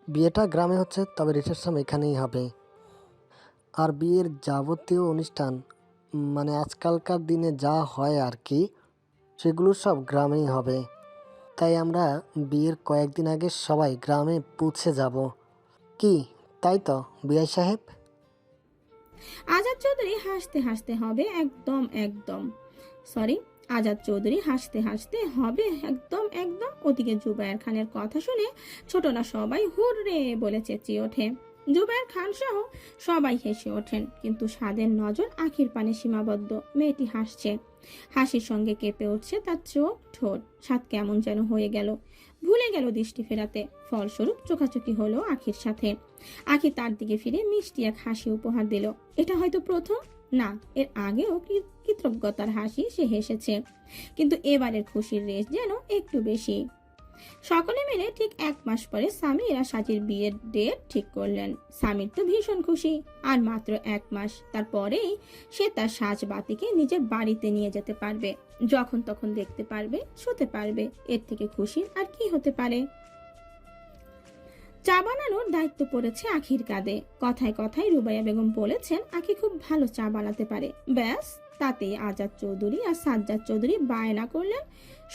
বিয়েটা গ্রামে হচ্ছে, তবে রিসেপশন এখানেই হবে। আর বিয়ের যাবতীয় অনুষ্ঠান, মানে আজকালকার দিনে যা হয় আর কি, সেগুলো সব গ্রামেই হবে। তাই আমরা বিয়ের কয়েকদিন আগে সবাই গ্রামে পৌঁছে যাব। কি, তাই তো বিআই সাহেব? আজাদ চৌধুরী হাসতে হাসতে হবে একদম একদম সরি আজাদ চৌধুরী হাসতে হাসতে হবে একদম একদম। ওদিকে জুবায়ের খানের কথা শুনে ছোটরা সবাই হুররে বলে চেঁচিয়ে ওঠে। জুবায়ের খান সহ সবাই হেসে ওঠেন, কিন্তু সাদের নজর আখির পানে সীমাবদ্ধ। মেয়েটি হাসছে, হাসির সঙ্গে কেঁপে উঠছে তার চোখ ঠোঁট। সাদ কেমন যেন হয়ে গেল, ভুলে গেল দৃষ্টি ফেরাতে। ফলস্বরূপ চোখাচোখি হলো আখির সাথে। আখি তার দিকে ফিরে মিষ্টি এক হাসি উপহার দিল। এটা হয়তো প্রথম না, এর আগেও কৃতজ্ঞতার হাসি সে হেসেছে, কিন্তু এবারের খুশির রেশ যেন একটু বেশি। সকলে মিলে ঠিক 1 মাস পরে সামির আর সাজির বিয়ের ডেট ঠিক করলেন। সামির তো ভীষণ খুশি, আর মাত্র 1 মাস, তারপরেই সে তার সাজ বাতিকে নিজের বাড়িতে নিয়ে যেতে পারবে, যখন তখন দেখতে পারবে, ছুতে পারবে। এর থেকে খুশির আর কি হতে পারে। চা বানানোর দায়িত্ব পড়েছে আখির কাঁধে। কথায় কথায় রুবাইয়া বেগম বলেছেন আখি খুব ভালো চা বানাতে পারে। ব্যাস, তাতেই আজাদ চৌধুরী আর সাজ্জাদ চৌধুরী বায়না করলেন,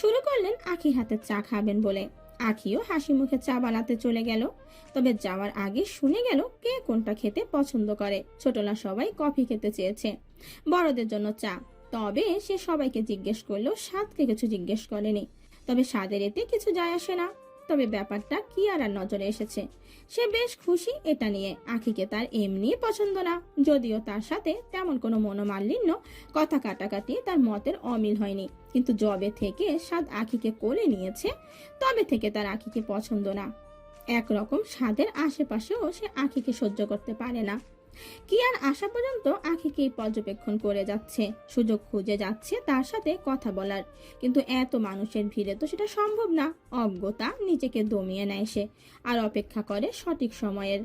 শুরু করলেন আখির হাতে চা খাবেন বলে। আখিও হাসি মুখে চা বানাতে চলে গেল। তবে যাওয়ার আগে শুনে গেল কে কোনটা খেতে পছন্দ করে। ছোটলা সবাই কফি খেতে চেয়েছে, বড়দের জন্য চা। তবে সে সবাইকে জিজ্ঞেস করলো, স্বাদকে কিছু জিজ্ঞেস করেনি। তবে স্বাদের এতে কিছু যায় আসে না। তবে ব্যাপারটা কি আর নজরে এসেছে, সে বেশ খুশি এটা নিয়ে। আখিকে তার এমনি পছন্দ না, যদিও তার সাথে তেমন কোনো মনোমালিন্য, কথা কাটাকাটি, তার মতের অমিল হয়নি। কিন্তু জবে থেকে সাদ আখিকে কোলে নিয়েছে, তবে থেকে তার আখিকে পছন্দ না। একরকম স্বাদের আশেপাশেও সে আখিকে সহ্য করতে পারে না। কি আর আসা পর্যন্ত আখিকেই পর্যবেক্ষণ করে যাচ্ছে, সুযোগ খুঁজে যাচ্ছে তার সাথে কথা বলার। কিন্তু এত মানুষের ভিড়ে তো সেটা সম্ভব না। অজ্ঞতা নিজেকে দমিয়ে নেয় সে, আর অপেক্ষা করে সঠিক সময়ের।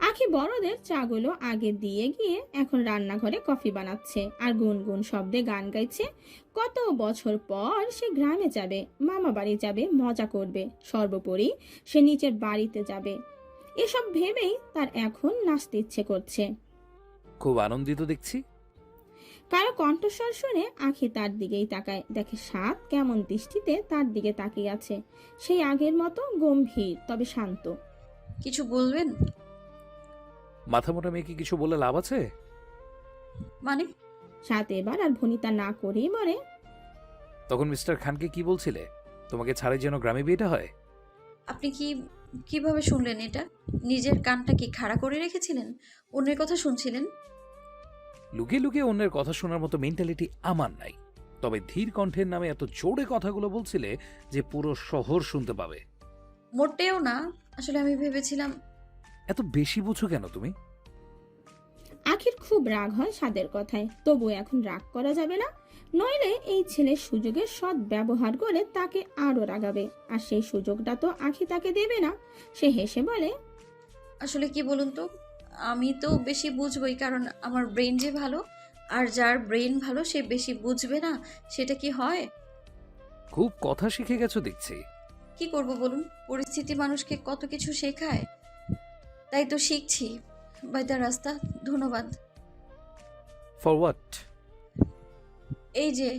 আখি বড়দের চাগুলো আগে দিয়ে গিয়ে এখন রান্নাঘরে কফি বানাচ্ছে আর গুনগুন শব্দে গান গাইছে। কত বছর পর সে গ্রামে যাবে, মামা বাড়ি যাবে, মজা করবে, সর্বোপরি সে নিজের বাড়িতে যাবে। এসব ভেবেই তার এখন নাচতে ইচ্ছে করছে। খুব আনন্দিত দেখছি। কারো কণ্ঠস্বর শুনে আখি তার দিকেই তাকায়, দেখে সাত কেমন দৃষ্টিতে তার দিকে তাকিয়ে আছে। সেই আগের মতো গম্ভীর তবে শান্ত। কিছু বলবেন? মাথা মোটা মেয়েকে কিছু বলে লাভ আছে? মানে? সাত এবার আর ভনিতা না করেই বলে, তখন মিস্টার খানকে কি বলছিলে? তোমাকে ছাড়াই যেন গ্রামে বিয়েটা হয়? আপনি কিভাবে শুনলেন এটা? নিজের কানটা কি খাড়া করে রেখেছিলেন? অন্যের কথা শুনছিলেন? লুকিয়ে লুকিয়ে অন্যের কথা শোনার মতো মেন্টালিটি আমার নাই। তবে ধীর কণ্ঠের নামে এত জোরে কথাগুলো বলছিলে যে পুরো শহর শুনতে পাবে। মোটেও না। আসলে আমি ভেবেছিলাম। এত বেশি বুঝো কেন তুমি? আখির খুব রাগ হয় সাদের কথায়, তবু এখন রাগ করা যাবে না, নইলে এই ছেলের সুযোগের সৎ ব্যবহার করে তাকে আরো রাগাবে। আর সেই সুযোগটা তো আখি তাকে দেবে না। সে হেসে বলে, আসলে কি বলুন তো, আমি তো বেশি বুঝবই, কারণ আমার ব্রেন যে ভালো। আর যার ব্রেন ভালো সে বেশি বুঝবে না, সেটা কি হয়? খুব কথা শিখে গেছো দেখছি। কি করব বলুন, পরিস্থিতি মানুষকে কত কিছু শেখায়। তাই তো শিখছি বাই দ্য রাস্তা। ধন্যবাদ। For what? এই যে,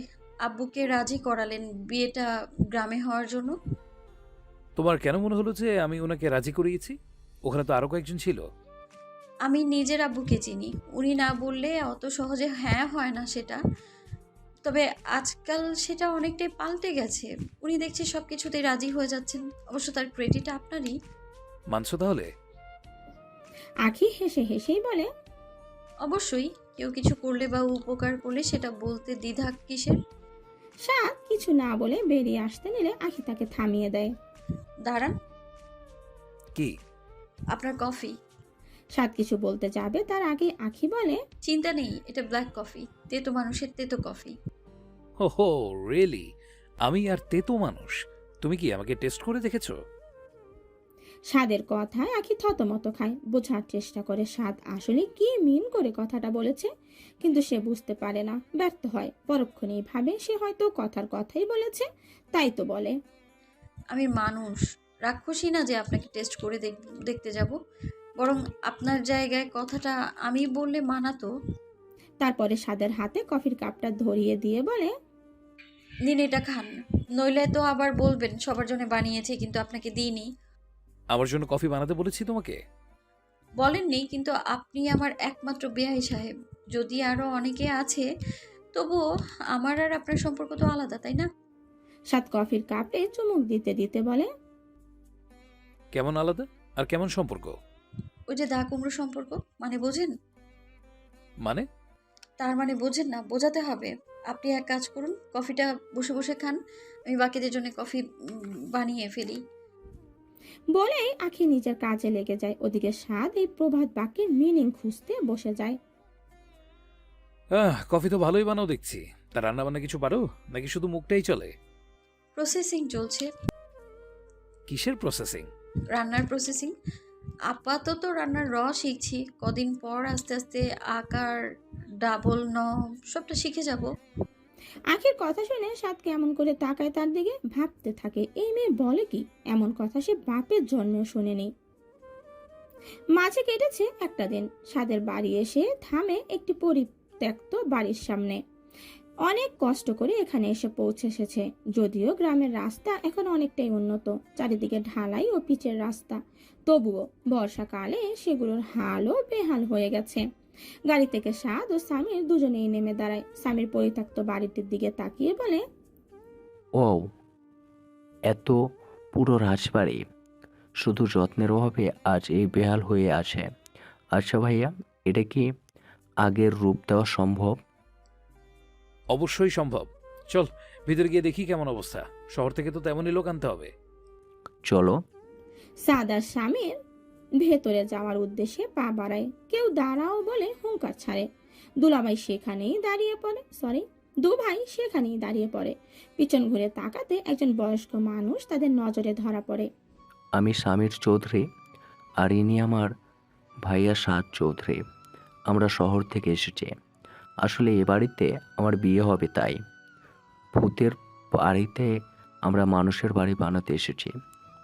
আব্বুকে রাজি করালেন বিয়েটা গ্রামে হওয়ার জন্য। তোমার কেন মনে হলো যে আমি ওনাকে রাজি করিয়েছি? ওখানে তো আরো কয়েকজন ছিল। আমি নিজের আব্বুকে চিনি, উনি না বললে অত সহজে হ্যাঁ হয় না সেটা। তবে আজকাল সেটা অনেকটাই পাল্টে গেছে। উনি দেখছি সব কিছুতেই রাজি হয়ে যাচ্ছেন। অবশ্য তার ক্রেডিট আপনারই। মানছো তাহলে? আখি হেসে হেসেই বলে, অবশ্যই, কেউ কিছু করলে বা উপকার করলে সেটা বলতে দ্বিধা কিসের? সাত কিছু না বলে বেরিয়ে আসতে নিলে আখি তাকে থামিয়ে দেয়। দাঁড়ান, কি? আপনার কফি। সাত কিছু বলতে যাবে তার আগে আখি বলে, চিন্তা নেই, এটা ব্ল্যাক কফি, তেতো মানুষের তেতো কফি। হো হো, রিয়েলি? আমি আর তেতো মানুষ? তুমি কি আমাকে টেস্ট করে দেখেছো? সাদের কথায় আখি থতমত খায়, বোঝার চেষ্টা করে সাদ আসলে কি মিন করে কথাটা বলেছে। কিন্তু সে বুঝতে পারে না, ব্যর্থ হয়। পরক্ষণেই ভাবে সে হয়তো কথার কথাই বলেছে, তাই তো বলে, আমি মানুষ, রাক্ষসী না যে আপনাকে টেস্ট করে দেখতে যাব। বরং আপনার জায়গায় কথাটা আমি বললে মানাতো। তারপরে সাদের হাতে কফির কাপটা ধরিয়ে দিয়ে বলে, নিন এটা খান, নইলে তো আবার বলবেন সবার জন্য বানিয়েছি কিন্তু আপনাকে দিইনি। আমার জন্য কফি বানাতে বলেছি তোমাকে? বলেননি, কিন্তু আপনি আমার একমাত্র বেয়াই সাহেব। যদি আরও অনেকে আছে তবুও আমার আর আপনার সম্পর্ক তো আলাদা, তাই না? সাদ কফির কাপে চুমুক দিতে দিতে বলে, কেমন আলাদা আর কেমন সম্পর্ক? ওই যে দা কুমড়ো সম্পর্ক, মানে বোঝেন? মানে? তার মানে বোঝেন না, বোঝাতে হবে। আপনি এক কাজ করুন, কফিটা বসে বসে খান, আমি বাকিদের জন্য কফি বানিয়ে ফেলি। বলেই আখি নিজের কাজে লেগে যায়। ওদিকে সাদ এই প্রভাত বাক্যের মিনিং খুঁজতে বসে যায়। কফি তো ভালোই বানাও দেখছি। তা রান্না বান্না কিছু পারো নাকি শুধু মুখটাই চলে? প্রসেসিং চলছে। কিসের প্রসেসিং? রান্নার প্রসেসিং। আপাতত রান্নার শিখছি, কদিন পর আস্তে আস্তে আকার, ডাবল সবটা শিখে যাব। আখির কথা শুনে সাদ কেমন করে তাকায় তার দিকে, ভাবতে থাকে এই মেয়ে বলে কি, এমন কথা সে বাপের জন্মেও শুনেনি। মাঝে কেটেছে একটা দিন। সাদের বাড়ি এসে থামে একটি পরিত্যক্ত বাড়ির সামনে। অনেক কষ্ট করে এখানে এসে পৌঁছেছে। যদিও গ্রামের রাস্তা এখন অনেকটাই উন্নত, চারিদিকে ঢালাই ও পিচের রাস্তা, তবুও বর্ষাকালে সেগুলোর হালও বেহাল হয়ে গেছে। গাড়ি থেকে সাদ ও সামির দুজনেই নেমে দাঁড়ায়। সামির পরিত্যক্ত বাড়িটির দিকে তাকিয়ে বলে, ও, এত পুরো রাজবাড়ি, শুধু যত্নের অভাবে আজ এই বেহাল হয়ে আছে। আচ্ছা ভাইয়া, এটা কি আগের রূপ দেওয়া সম্ভব? অবশ্যই সম্ভব। চল ভিতরে গিয়ে দেখি কেমন অবস্থা। শহর থেকে তো তেমনই লোক আনতে হবে। চলো। সাদ আর সামির ভেতরে যাওয়ার উদ্দেশ্যে পা বাড়ায়। কেউ দাঁড়াও বলে হুঙ্কার ছাড়ে। দুলাভাই সেখানেই দাঁড়িয়ে পড়ে, দু ভাই সেখানেই দাঁড়িয়ে পড়ে। পিছন ঘুরে তাকাতে একজন বয়স্ক মানুষ তাদের নজরে ধরা পড়ে। আমি সামির চৌধুরী, আর ইনি আমার ভাইয়া সাদ চৌধুরী। আমরা শহর থেকে এসেছি। আসলে এ বাড়িতে আমার বিয়ে হবে, তাই ভূতের বাড়িতে আমরা মানুষের বাড়ি বানাতে এসেছি।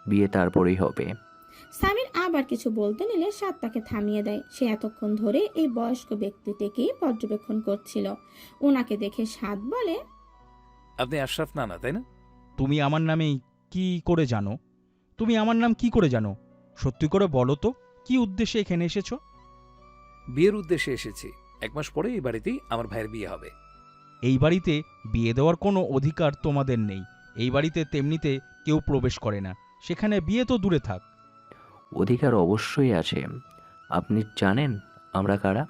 বিয়ে তারপরেই হবে। সামির আবার কিছু বলতে নিলে সাদ তাকে থামিয়ে দেয়। সে এতক্ষণ ধরে এই বয়স্ক ব্যক্তিটিকেই পর্যবেক্ষণ করছিল। ওনাকে দেখে সাদ বলে, আপনি আশরাফ নানা, তাই না? তুমি আমার নামে কি করে জানো? তুমি আমার নাম কি করে জানো? সত্যি করে বলো তো, কি উদ্দেশ্যে এখানে এসেছো? বিয়ের উদ্দেশ্যে এসেছি। 1 মাস পরে এই বাড়িতেই আমার ভাইয়ের বিয়ে হবে। এই বাড়িতে বিয়ে দেওয়ার কোনো অধিকার তোমাদের নেই। এই বাড়িতে তেমনিতে কেউ প্রবেশ করে না, সেখানে বিয়ে তো দূরে থাক। অধিকার অবশ্যই আছে। আপনি জানেন আমরা কারা,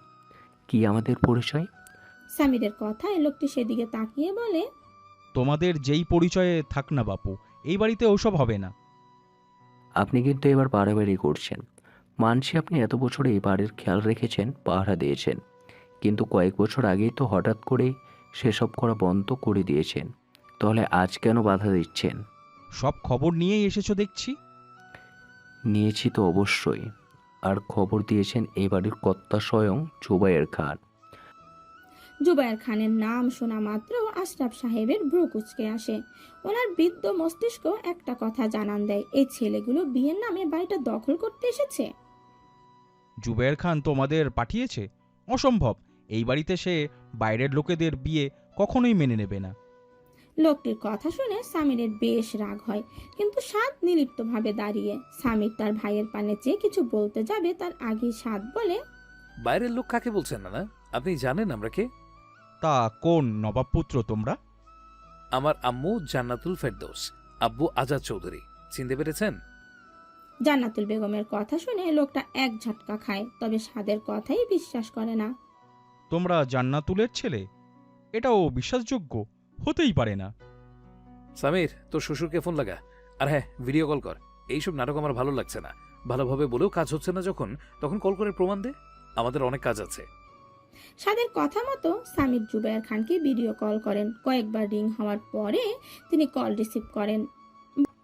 কি আমাদের পরিচয়? সামিরের কথায় লোকটি সেদিকে তাকিয়ে বলে, তোমাদের যেই পরিচয়ে থাক না বাপু, এই বাড়িতে ওসব হবে না। আপনি কিন্তু এবার বাড়াবাড়ি করছেন। মানছি আপনি এত বছরে এই বাড়ির খেয়াল রেখেছেন, পাহারা দিয়েছেন, কিন্তু কয়েক বছর আগেই তো হঠাৎ করেই সেসব করা বন্ধ করে দিয়েছেন। তাহলে আজ কেন বাধা দিচ্ছেন? সব খবর নিয়েই এসেছো দেখছি। নিয়েছি তো অবশ্যই। আর খবর দিয়েছেন এই বাড়ির কর্তা স্বয়ং জুবায়ের খান। জুবায়ের খানের নাম শোনা মাত্র আশরাফ সাহেবের ভ্রু কুঁচকে আসে। ওনার বৃদ্ধ মস্তিষ্ক একটা কথা জানান দেয়, এই ছেলেগুলো বিয়ের নামে বাড়িটা দখল করতে এসেছে। জুবের খান তোমাদের পাঠিয়েছে? অসম্ভব। এই বাড়িতে সে বাইরের লোকেদের বিয়ে কখনোই মেনে নেবে না। লোকটির কথা শুনে সামিরের বেশ রাগ হয়, কিন্তু সাদ নির্লিপ্তভাবে দাঁড়িয়ে। সামির তার ভাইয়ের পানে চেয়ে কিছু বলতে যাবে, তার আগে সাদ বলে, বাইরের লোক কাকে বলছেন না? আপনি জানেন আমরা কে? তা কোন নবাবপুত্র তোমরা? আমার আম্মু জান্নাতুল ফেরদৌস, আব্বু আজাদ চৌধুরী। চিনতে পেরেছেন? জান্নাতুল বেগমের কথা শুনে লোকটা এক ঝটকা খায়, তবে সাদের কথাই বিশ্বাস করে না। তোমরা জান্নাতুলের ছেলে? এটাও বিশ্বাসযোগ্য হতেই পারে না। সামির, তোর শ্বশুরকে ফোন লাগা। আর হ্যাঁ, ভিডিও কল কর। এইসব নাটক আমার ভালো লাগছে না। ভালোভাবে বলেও কাজ হচ্ছে না যখন, তখন কল করে প্রমাণ দে। আমাদের অনেক কাজ আছে। সাদের কথা মতো সামির জুবায়ের খানকে ভিডিও কল করেন। কয়েকবার রিং হওয়ার পরে তিনি কল রিসিভ করেন।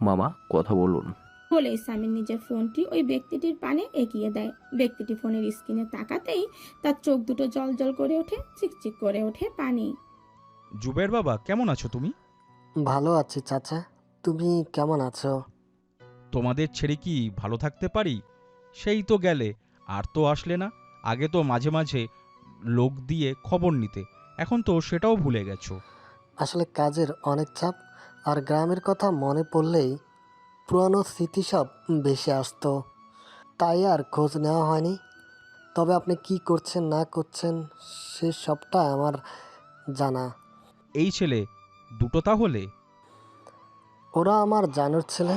মামা, কথা বলুন। বলেই সামির নিজের ফোনটি ওই ব্যক্তিটির পানে এগিয়ে দেয়। ব্যক্তিটি ফোনের স্ক্রিনে তাকাতেই তার চোখ দুটো জল জল করে ওঠে, চিকচিক করে ওঠে পানি। জুবের বাবা, কেমন আছো তুমি? ভালো আছি চাচা, তুমি কেমন আছো? তোমাদের ছেড়ে কি ভালো থাকতে পারি? সেই তো গেলে, আর তো আসলে না। আগে তো মাঝে মাঝে লোক দিয়ে খবর নিতে, এখন তো সেটাও ভুলে গেছো। আসলে কাজের অনেক চাপ, আর গ্রামের কথা মনে পড়লেই পুরানো স্মৃতি সব ভেসে আসতো, তাই আর খোঁজ নেওয়া হয়নি। তবে আপনি কি করছেন না করছেন সে সবটা আমার জানা। এই ছেলে দুটো তাহলে? ওরা আমার জানুর ছেলে।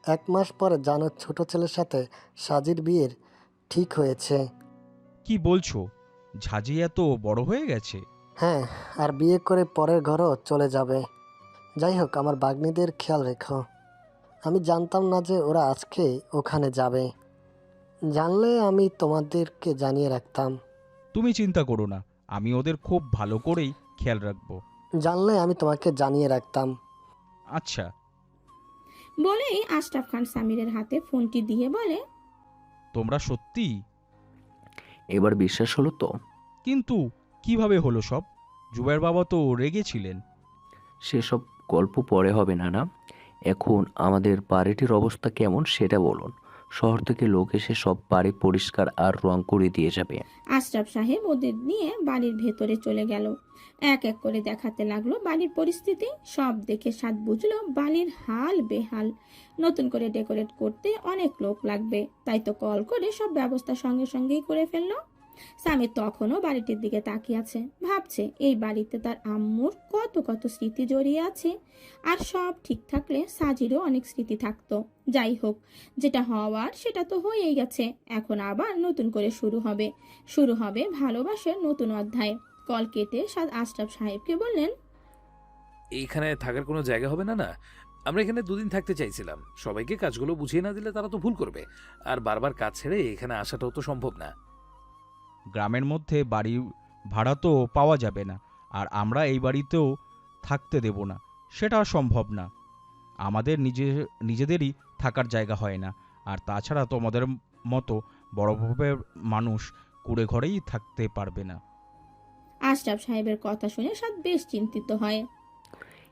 1 মাস পরে জানুর ছোট ছেলের সাথে সাজির বিয়ের ঠিক হয়েছে। কি বলছো? ঝাঁঝি এত বড় হয়ে গেছে? হ্যাঁ, আর বিয়ে করে পরের ঘরও চলে যাবে। যাই হোক, আমার বাগ্নীদের খেয়াল রেখো। আমি জানতাম না যে ওরা আজকে ওখানে যাবে। জানলে আমি তোমাদেরকে জানিয়ে রাখতাম। তুমি চিন্তা করো না, আমি ওদের খুব ভালো করেই খেয়াল রাখবো। জানলে আমি তোমাকে জানিয়ে রাখতাম। আচ্ছা। বলেই আশরাফ খান সামিরের হাতে ফোনটি দিয়ে বলে, তোমরা সত্যি? এবার বিশ্বাস হলো তো? কিন্তু কিভাবে হলো সব? জুবাইর বাবা তো রেগেছিলেন। সেসব গল্প পরে হবে না, না? এখন আমাদের বাড়িটির অবস্থা কেমন সেটা বলুন। শহর থেকে লোক এসে সব বাড়ি পরিষ্কার আর রং করে দিয়ে যাবে। আশরাফ সাহেব ওদের নিয়ে বাড়ির ভেতরে চলে গেল। এক এক করে দেখাতে লাগলো বাড়ির পরিস্থিতি। সব দেখে সাদ বুঝলো বাড়ির হাল বেহাল। নতুন করে ডেকোরেট করতে অনেক লোক লাগবে, তাই তো কল করে সব ব্যবস্থা সঙ্গে সঙ্গেই করে ফেললো। সামির তখনও বাড়িটির দিকে তাকিয়ে আছে, ভাবছে এই বাড়িতে তার আম্মুর কত কত স্মৃতি জড়িয়ে আছে, আর সব ঠিক থাকলে সাজিরও অনেক স্মৃতি থাকতো। যাই হোক, যেটা হওয়ার সেটা তো হয়েই গেছে, এখন আবার নতুন করে শুরু হবে ভালোবাসার নতুন অধ্যায়। কল কেটে সাদ আশরাফ সাহেবকে বললেন, এইখানে থাকার কোনো জায়গা হবে না? না, আমরা এখানে 2 দিন থাকতে চাইছিলাম। সবাইকে কাজগুলো বুঝিয়ে না দিলে তারা তো ভুল করবে, আর বারবার কাজ ছেড়ে এখানে আসাটাও তো সম্ভব না। গ্রামের মধ্যে বাড়ি ভাড়া তো পাওয়া যাবে না, আর আমরা এই বাড়িতেও থাকতে দেব না, সেটা সম্ভব না। আমাদের নিজেদেরই থাকার জায়গা হয় না, আর তাছাড়া তোমাদের মতো বড়ভাবে মানুষ কুড়ে ঘরেই থাকতে পারবে না। আশরাফ সাহেবের কথা শুনে সাদ বেশ চিন্তিত হয়।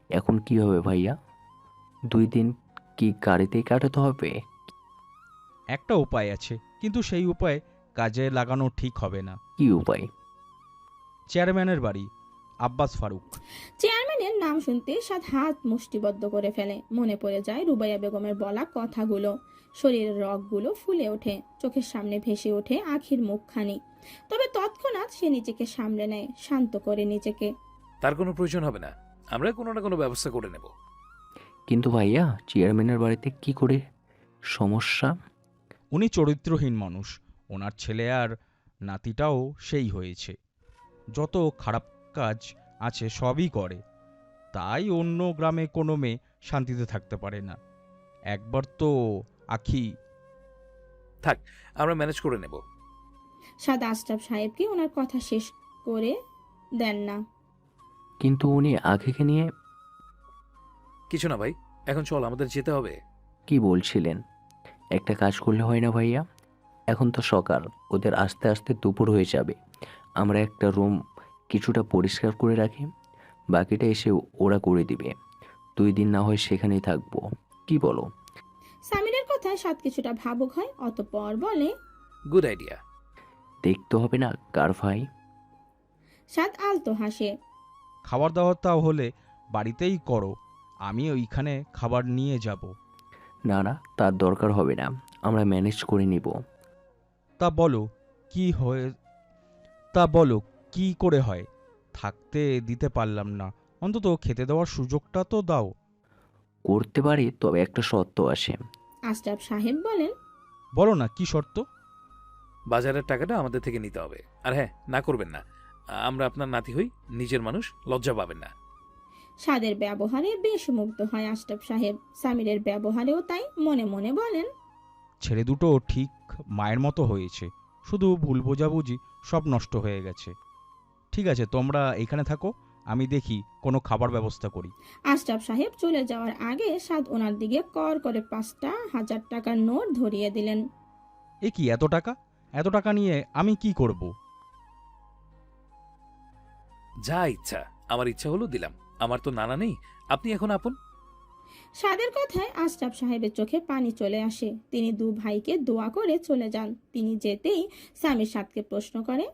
এখন কি হবে ভাইয়া? 2 দিন কি গাড়িতেই কাটাতে হবে? একটা উপায় আছে, কিন্তু সেই উপায় কাজে লাগানো ঠিক হবে না। কি উপায়? চেয়ারম্যানের বাড়ি, আব্বাস ফারুক। চেয়ারম্যানের নাম শুনতে সাদ হাত মুষ্টিবদ্ধ করে ফেলে। মনে পড়ে যায় রুবাইয়া বেগমের বলা কথাগুলো। শরীরের রগগুলো ফুলে ওঠে, চোখের সামনে ভেসে ওঠে আখির মুখখানি। তবে তৎক্ষণাৎ সে নিজেকে সামলে নেয়, শান্ত করে নিজেকে। তার কোনো প্রয়োজন হবে না, আমরা কোনো না কোনো ব্যবস্থা করে নেব। কিন্তু ভাইয়া, চেয়ারম্যানের বাড়িতে কি করে সমস্যা? উনি চরিত্রহীন মানুষ, ওনার ছেলে আর নাতিটাও সেই হয়েছে। যত খারাপ কাজ আছে সবই করে, তাই অন্য গ্রামে কোনো মেয়ে শান্তিতে থাকতে পারে না। একবার তো আখি। থাক, আমরা ম্যানেজ করে নেব। সাদ আশরাফ সাহেবকে ওনার কথা শেষ করে দেন না। কিন্তু উনি আখিকে নিয়ে কিছু না ভাই, এখন চল, আমাদের যেতে হবে। কি বলছিলেন? একটা কাজ করলে হয় না ভাইয়া? এখন তো সকাল, ওদের আস্তে আস্তে দুপুর হয়ে যাবে। আমরা একটা রুম কিছুটা পরিষ্কার করে রাখি, বাকিটা এসে ওরা করে দিবে। 2 দিন না হয় সেখানেই থাকবো, কি বলো? সামিরের কথায় সাদ কিছুটা ভাবুক হয়, অতঃপর বলে, গুড আইডিয়া। দেখতে হবে না কার ভাই? সাদ আলতো হাসে। খাবার দাওয়াটা হলে বাড়িতেই করো, আমি ওইখানে খাবার নিয়ে যাব। না না, তার দরকার হবে না, আমরা ম্যানেজ করে নিব। তা বলো কি হয়ে তা বলো কি করে হয়? থাকতে দিতে পারলাম না, অন্তত খেতে দেওয়ার সুযোগটা তো দাও। করতে পারি, তবে একটা শর্ত আছে। আশরাফ সাহেব বলেন, বলো না কি শর্ত? বাজারের টাকাটা আমাদের থেকে নিতে হবে। আর হ্যাঁ, না করবেন না, আমরা আপনার নাতি হই, নিজের মানুষ, লজ্জা পাবেন না। সাদের ব্যবহারে বেশ মুগ্ধ হয় আশরাফ সাহেব। সামিরের ব্যবহারেও তাই। মনে মনে বলেন, ছেলে দুটো ঠিক মায়ের মতো হয়েছে, শুধু ভুল বোঝাবুঝি সব নষ্ট হয়ে গেছে। ঠিক আছে, তোমরা এখানে থাকো, আমি দেখি কোনো খাবার ব্যবস্থা করি। আশরাফ সাহেব চলে যাওয়ার আগে সাদ ওনার দিকে কর করে 5,000 টাকার নোট ধরিয়ে দিলেন। এ কি, এত টাকা? এত টাকা নিয়ে আমি কি করব? যা ইচ্ছা, আমার ইচ্ছা হলো দিলাম। আমার তো নানা নেই, আপনি এখন আপন। সাদের কথায় আশরাফ সাহেবের চোখে পানি চলে আসে। তিনি দু ভাইকে দোয়া করে চলে যান। তিনি যেতেই সামির সাদকে প্রশ্ন করে,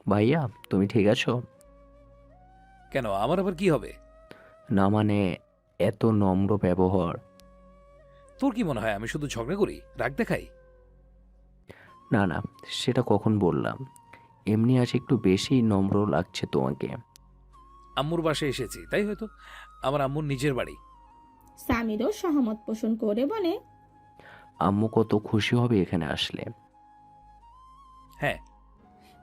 ভাইয়া তুমি ঠিক আছো? কেন, আমার আবার কি হবে? না মানে এত নম্র ব্যবহার। তোর কি মনে হয় আমি শুধু ঝগড়া করি, রাগ দেখাই? না না, সেটা কখন বললাম? এমনি আজ একটু বেশি নম্র লাগছে তোমাকে। আম্মুর বাসায় এসেছি তাই হয়তো। আমার আম্মুর নিজের বাড়ি। সামিরও সহমত পোষণ করে বলে, আম্মু কত খুশি হবে এখানে আসলে। হ্যাঁ।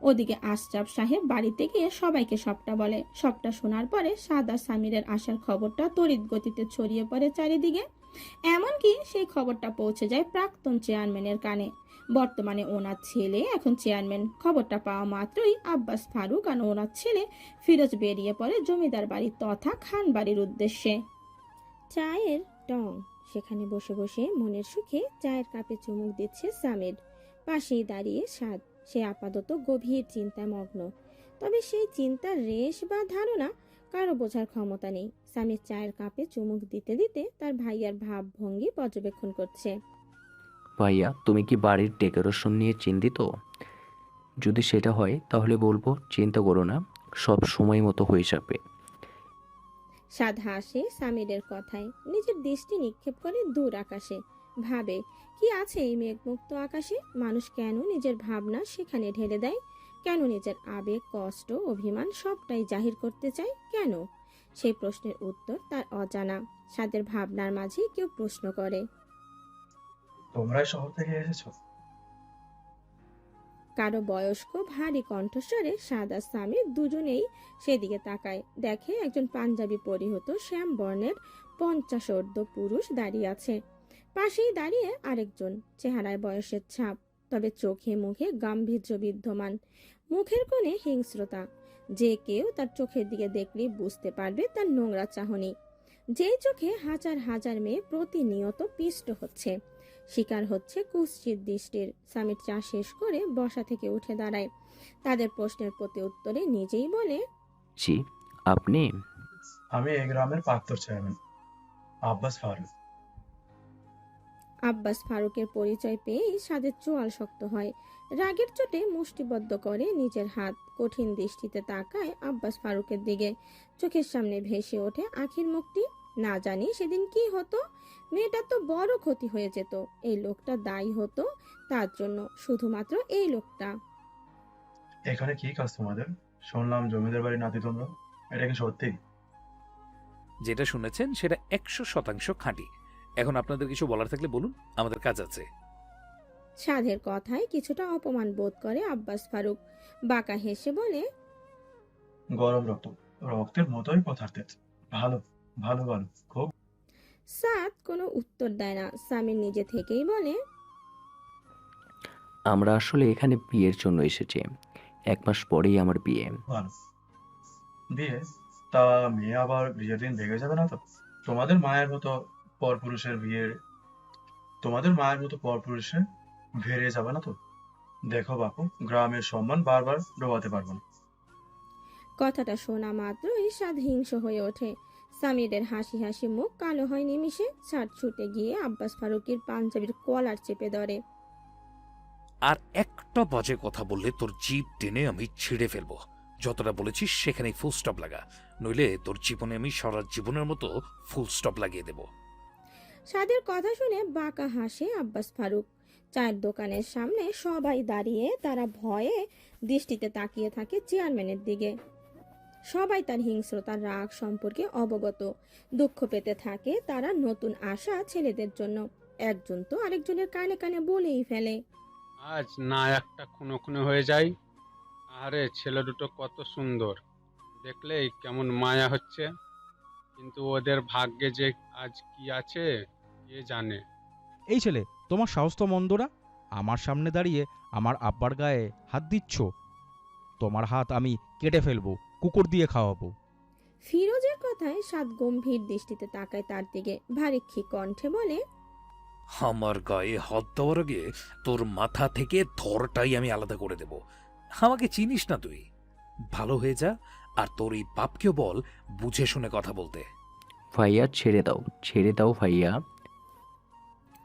ওদিকে আশরাফ সাহেব বাড়িতে গিয়ে সবাইকে সবটা বলে। সবটা শোনার পরে সাদ আর সামিরের আসার খবরটা তড়িৎ গতিতে ছড়িয়ে পড়ে চারিদিকে। এমনকি সেই খবরটা পৌঁছে যায় প্রাক্তন চেয়ারম্যানের কানে। বর্তমানে ওনার ছেলে এখন চেয়ারম্যান। খবরটা পাওয়া মাত্রই আব্বাস ফারুক আর ওনার ছেলে ফিরোজ বেরিয়ে পড়ে জমিদার বাড়ি তথা খান বাড়ির উদ্দেশ্যে। চায়ের টং সেখানে বসে বসে মনের সুখে চায়ের কাপে চুমুক দিচ্ছে সামির। পাশেই দাঁড়িয়ে সাদ। সে আপাতত গভীর চিন্তায় মগ্ন। তবে সেই চিন্তার রেশ বা ধারণা কারো বোঝার ক্ষমতা নেই। সামির চায়ের কাপে চুমুক দিতে দিতে তার ভাইয়ার ভাবভঙ্গি পর্যবেক্ষণ করছে। ভাইয়া তুমি কি বাড়ির ডেকোরেশন নিয়ে চিন্তিত? যদি সেটা হয় তাহলে বলবো চিন্তা করো না, সব সময় মতো হয়ে যাবে। সাদ হাসে সামিরের কথায়। নিজের দৃষ্টি নিক্ষেপ করে দূর আকাশে। ভাবে, কি আছে এই মেঘমুক্ত আকাশে? মানুষ কেন নিজের ভাবনা সেখানে ঢেলে দেয়? কেন নিজের আবেগ, কষ্ট, অভিমান সবটাই জাহির করতে চায়? কেন? সেই প্রশ্নের উত্তর তার অজানা। সাদের ভাবনার মাঝে কেউ প্রশ্ন করে, তোমরাই শহর থেকে এসেছো? কারো বয়স্ক ভারী কণ্ঠস্বরে সাদ আর সামির দুজনেই সেদিকে তাকায়। দেখে একজন পাঞ্জাবি পরিহিত শ্যাম বর্ণের 50 পুরুষ দাঁড়িয়ে আছে। পাশেই দাঁড়িয়ে আরেকজন, চেহারায় বয়সের ছাপ, তবে চোখে মুখে গাম্ভীর্য বিদ্যমান। মুখের কোণে হিংস্রতা। যে কেউ তার চোখের দিকে দেখলেই বুঝতে পারবে তার নোংরা চাহনি। যেই চোখে হাজার হাজার মেয়ে প্রতিনিয়ত পিষ্ট হচ্ছে, শিকার হচ্ছে কুৎসিত দৃষ্টির। সামির চা শেষ করে বসা থেকে উঠে দাঁড়ায়। তাদের প্রশ্নের প্রতি উত্তরে নিজেই বলে, জি, আপনি? আমি এই গ্রামের প্রাক্তন চেয়ারম্যান আব্বাস ফারুক। আব্বাস ফারুকের পরিচয় পেয়েই সাদের চোয়াল শক্ত হয়। রাগের চোটে মুষ্টিবদ্ধ করে নিজের হাত। কঠিন দৃষ্টিতে তাকায় আব্বাস ফারুকের দিকে। চোখের সামনে ভেসে ওঠে আখির মুখটি। না জানি সেদিন কি হতো। মেয়েটার তো বড় ক্ষতি হয়ে যেত। এই লোকটা দায়ী হতো তার জন্য, শুধুমাত্র এই লোকটা। এখানে কি কাজ তোমাদের? শুনলাম জমিদার বাড়ি নাতি তোমরা, এটা কি সত্যি? যেটা শুনেছেন সেটা 100% খাঁটি। এখন আপনাদের কিছু বলার থাকলে বলুন, আমাদের কাজ আছে। সাধের কথায় কিছুটা অপমান বোধ করে আব্বাস ফারুক। বাঁকা হেসে বলে, গরম রক্ত, রক্তের মতোই কথা তেজ। ভালো ভালো ভালো, খুব। সাদ কোনো উত্তর দেয় না। সামির নিজে থেকেই বলে, আমরা আসলে এখানে বিয়ের জন্য এসেছি। 1 মাস পরেই আমার বিয়ে। ভালো। বিয়ে? তা মেয়ে আবার বিয়ের দিন ভেঙে যাবে না তো? তোমাদের মায়ের মতো পরপুরুষের বিয়ে, তোমাদের মায়ের মতো পরপুরুষে ভেড়ে যাবে না তো? দেখো বাপু, গ্রামের সম্মান বারবার ডোবাতে পারবো না। কথাটা শোনা মাত্রই সাদ হিংস্র হয়ে ওঠে। সামিরের হাসি হাসি মুখ কালো হয় নিমিষে। ছাদ ছুটে গিয়ে আব্বাস ফারুকের পাঞ্জাবির কলার চেপে ধরে। আর একটা বাজে কথা বললে তোর জিভ টেনে আমি ছিঁড়ে ফেলবো। যতটা বলেছিস সেখানেই ফুল স্টপ লাগা, নইলে তোর জীবনে আমি সারা জীবনের মতো ফুল স্টপ লাগিয়ে দেব। সাদের কথা শুনে বাঁকা হাসে আব্বাস ফারুক। চায়ের দোকানের সামনে সবাই দাঁড়িয়ে তারা ভয়ে দৃষ্টিতে তাকিয়ে থাকে চেয়ারম্যানের দিকে। সবাই তার হিংস্রতার রাগ সম্পর্কে অবগত। দুঃখ পেতে থাকে তারা নতুন আসা ছেলেদের জন্য। একজন তো আরেকজনের কানে কানে বলেই ফেলে, আজ না একটা খুনো খুনো হয়ে যায়। আরে ছেলে দুটো কত সুন্দর, দেখলেই কেমন মায়া হচ্ছে। কিন্তু ওদের ভাগ্যে যে আজ কি আছে কে জানে। এই ছেলে, তোমার সাহস তো মন্দ না। আমার সামনে দাঁড়িয়ে আমার আব্বার গায়ে হাত দিচ্ছ। তোমার হাত আমি কেটে ফেলবো, কুকুর দিয়ে খাওয়াবো। ফিরোজের কথায় সাদ গম্ভীর দৃষ্টিতে তাকায় তার দিকে। ভারিক্ষী কণ্ঠে বলে, আমার গায়ে হাত দেওয়ার আগে তোর মাথা থেকে থরটাই আমি আলাদা করে দেব। আমাকে চিনিস না তুই? ভালো হয়ে যা, আর তোর এই বাপকেও বল বুঝে শুনে কথা বলতে। ভাইয়া ছেড়ে দাও ভাইয়া।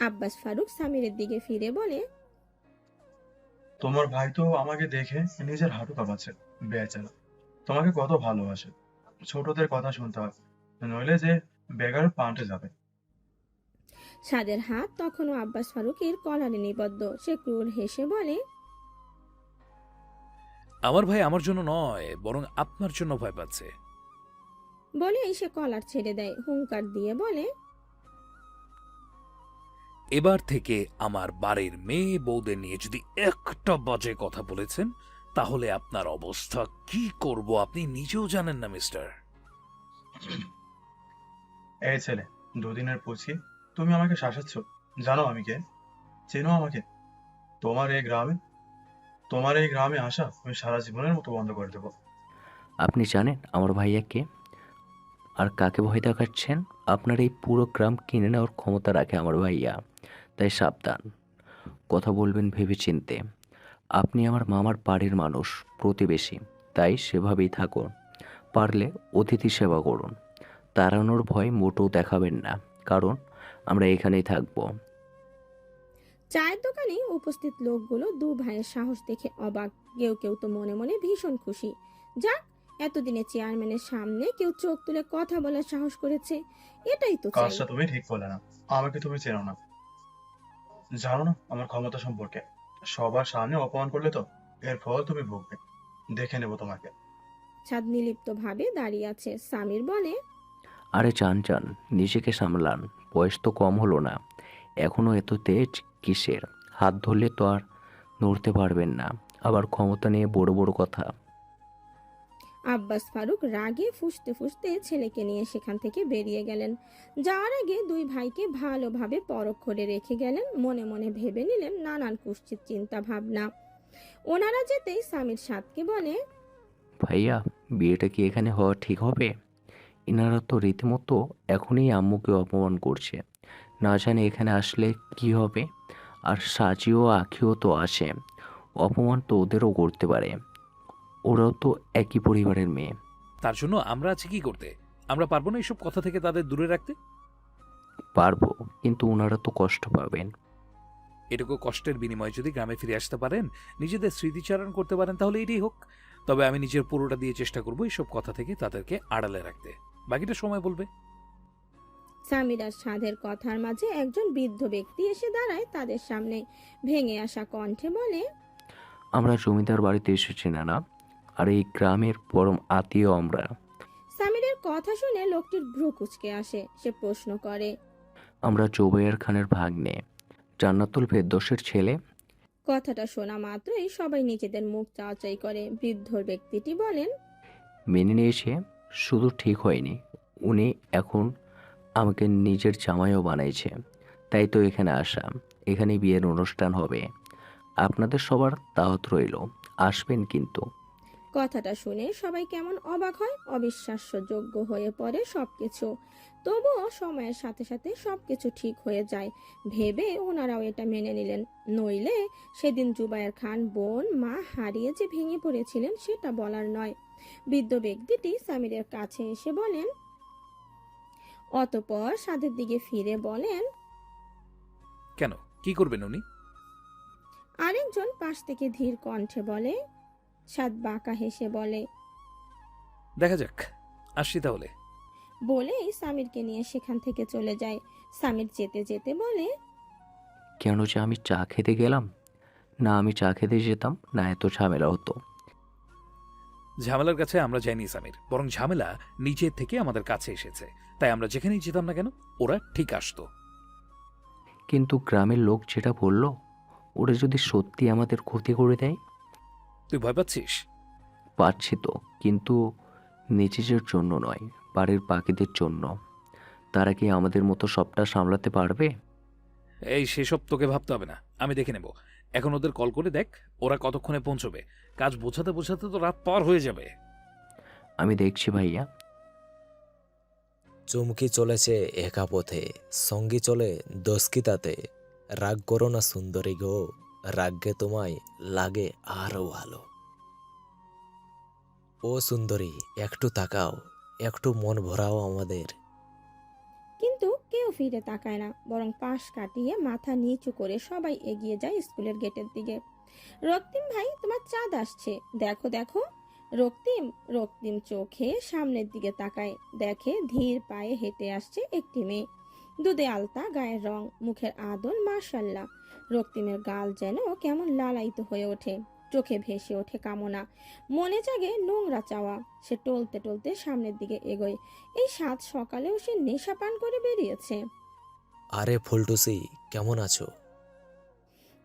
আব্বাস ফারুক সামিরের দিকে ফিরে বলে, তোমার ভাই তো আমাকে দেখে নিজের হাঁটু কাঁপাচ্ছে, বেচারা। তোমাকে কত ভালোবাসে। ছোটদের কথা শুনতে হয়, নইলে যে বেগার পাল্টে যাবে। সাদের হাত তখনও আব্বাস ফারুকের কলারে নিবদ্ধ। সে ক্রূর হেসে বলে, আমার ভাই আমার জন্য নয়, বরং আপনার জন্য ভয় পাচ্ছে। বলেই সে কলার ছেড়ে দেয়। হুঙ্কার দিয়ে বলে, এবার থেকে আমার বাড়ির মেয়ে বউদের নিয়ে যদি একটা বাজে কথা বলেছেন, তাহলে আপনার অবস্থা কি করব আপনি নিজেও জানেন না মিস্টার। এই ছেলে, দুদিনের পুচকি, তুমি আমাকে শাসাচ্ছ? জানো আমি কে? চেনো আমাকে? তোমার এই গ্রামে তোমার এই গ্রামে আসা আমি সারা জীবনের মতো বন্ধ করে দেবো। আপনি জানেন আমার ভাইয়া কে আর কাকে ভয় দেখাচ্ছেন? আপনার এই পুরো গ্রাম কিনে নেওয়ার ক্ষমতা রাখে আমার ভাইয়া, তাই সাবধান। কথা বলবেন ভেবেচিন্তে। আপনি আমার মামার বাড়ির মানুষ, প্রতিবেশী, তাই সেভাবেই থাকুন। পারলে অতিথি সেবা করুন। তাড়ানোর ভয় মোটেও দেখাবেন না, কারণ আমরা এখানেই থাকবো। চায়ের দোকানে উপস্থিত লোকগুলো দু ভাইয়ের সাহস দেখে অবাক। কেউ কেউ তো মনে মনে ভীষণ খুশি। যাক, এতদিনে চেয়ারম্যানের সামনে কেউ চোখ তুলে কথা বলার সাহস করেছে, এটাই তো চাই। কাজটা তুমি ঠিক করলে না। আমাকে তুমি চেনো না, জানো না আমার ক্ষমতা সম্পর্কে। সবার সামনে অপমান করলে তো এর ফল তুমি ভুগবে। দেখে নেবো তোমাকে। ছাদ নিলিপ্ত ভাবে দাঁড়িয়ে আছে। সামির বলে, আরে চান নিজেকে সামলান, বয়স তো কম হলো না, এখনও এত তেজ কিসের? হাত ধরলে তো আর নড়তে পারবেন না, আবার ক্ষমতা নিয়ে বড় বড় কথা। আব্বাস ফারুক রাগে ফুঁসতে ফুঁসতে ছেলেকে নিয়ে সেখান থেকে বেরিয়ে গেলেন। যাওয়ার আগে দুই ভাইকে ভালোভাবে পরখ করে রেখে গেলেন। মনে মনে ভেবে নিলেন নানান কুৎসিত চিন্তা ভাবনা। ওনারা যেতেই সামির সাদকে বলে, ভাইয়া, বিয়েটা কি এখানে হওয়া ঠিক হবে? ইনারা তো রীতিমতো এখনই আম্মুকে অপমান করছে, না জানি এখানে আসলে কি হবে। আর সাজিও আখিও তো আসে, অপমান তো ওদেরও করতে পারে, ওরাও তো একই পরিবারের মেয়ে। তার জন্য আমরা আছি কি করতে? আমরা পারবো না এইসব কথা থেকে তাদের দূরে রাখতে? পারবো, কিন্তু ওনারা তো কষ্ট পাবেন। এটুকু কষ্টের বিনিময়ে যদি গ্রামে ফিরে আসতে পারেন, নিজেদের স্মৃতিচারণ করতে পারেন, তাহলে এটাই হোক। তবে আমি নিজের পুরোটা দিয়ে চেষ্টা করবো এইসব কথা থেকে তাদেরকে আড়ালে রাখতে। বাকিটা সময় বলবে। সামির আর সাধের কথার মাঝে একজন বৃদ্ধ ব্যক্তি এসে দাঁড়ায় তাদের সামনে। ভেঙে আসা কণ্ঠে বলে, আমরা জমিদার বাড়িতে এসেছি না, আর এই গ্রামের পরম আত্মীয় আমরা। সামিরের কথা শুনে লোকটির ভ্রু কুঁচকে আসে। সে প্রশ্ন করে, আমরা জোবাইর খানের ভাগ্নে, জান্নাতুল ফেরদৌসের ছেলে। কথাটা শোনা মাত্রই সবাই নিজেদের মুখ চাওয়াচাই করে। বৃদ্ধ ব্যক্তিটি বলেন, মেনে নিয়েছে, শুধু ঠিক হয়নি, উনি এখন আমাকে নিজের জামাইও বানাইছে। তাই তো এখানে আসা, এখানে বিয়ের অনুষ্ঠান হবে। আপনাদের সবার দাওয়াত রইল, আসবেন কিন্তু। কথাটা শুনে সবাই কেমন অবাক হয়। অবিশ্বাস্যযোগ্য হয়ে পড়ে সবকিছু। তবুও সময়ের সাথে সাথে সবকিছু ঠিক হয়ে যায় ভেবে ওনারাও এটা মেনে নিলেন। নইলে সেদিন জুবায়ের খান বোন মা হারিয়ে যে ভেঙে পড়েছিলেন সেটা বলার নয়। বৃদ্ধ ব্যক্তিটি সামিরের কাছে এসে বলেন, অতঃপর সাদের দিকে ফিরে বলেন, কেন, কি করবেন উনি? আরেকজন পাশ থেকে ধীর কণ্ঠে বলে। সাদ বাঁকা হেসে বলে, দেখা যাক, আসছি তাহলে। বলেই সামিরকে নিয়ে সেখান থেকে চলে যায়। সামির যেতে যেতে বলে, কেন যে আমি চা খেতে গেলাম, না আমি চা খেতে যেতাম না এত ঝামেলা হতো। ঝামেলার কাছে আমরা যাইনি সামির, বরং ঝামেলা নিচের থেকে আমাদের কাছে এসেছে। তাই আমরা যেখানেই যেতাম না কেন, ওরা ঠিক আসতো। কিন্তু গ্রামের লোক যেটা বলল, ওরা যদি সত্যি আমাদের ক্ষতি করে দেয়? তুই ভয় পাচ্ছিস? পাচ্ছি তো, কিন্তু নিজেদের জন্য নয়, বাড়ির বাকিদের জন্য। তারা কি আমাদের মতো সবটা সামলাতে পারবে? এই সেসব তোকে ভাবতে হবে না, আমি দেখে নেব। এখন ওদের কল করে দেখ ওরা কতক্ষণে পৌঁছবে। কাজ বোঝাতে বোঝাতে তো রাত পার হয়ে যাবে। আমি দেখছি ভাইয়া। চুমকি চলেছে একা পথে, সঙ্গী চলে দস্কিতাতে। রাগ করো না সুন্দরী গো, রাগকে তোমায় লাগে আরো ভালো। ও সুন্দরী, একটু তাকাও, একটু মন ভরাও আমাদের। কিন্তু কেউ ফিরে তাকায় না, বরং পাশ কাটিয়ে মাথা নিচু করে সবাই এগিয়ে যায় স্কুলের গেটের দিকে। রক্তিম ভাই, তোমার চাঁদ আসছে, দেখো দেখো। রক্তিম রক্তিম চোখে সামনের দিকে তাকায়, দেখে ধীর পায়ে হেঁটে আসছে একটি মেয়ে। দুধে আলতা গায়ের রং, মুখের আদল মাশাল্লাহ। রক্তিমের গাল যেন কেমন লালায়িত হয়ে ওঠে, চোখে ভেসে ওঠে কামনা, মনে জাগে নোংরা চাওয়া। সে টলতে টলতে সামনের দিকে এগোয়। এই সাত সকালেও সে নেশা পান করে বেরিয়েছে। আরে ফুলটুসি, কেমন আছো?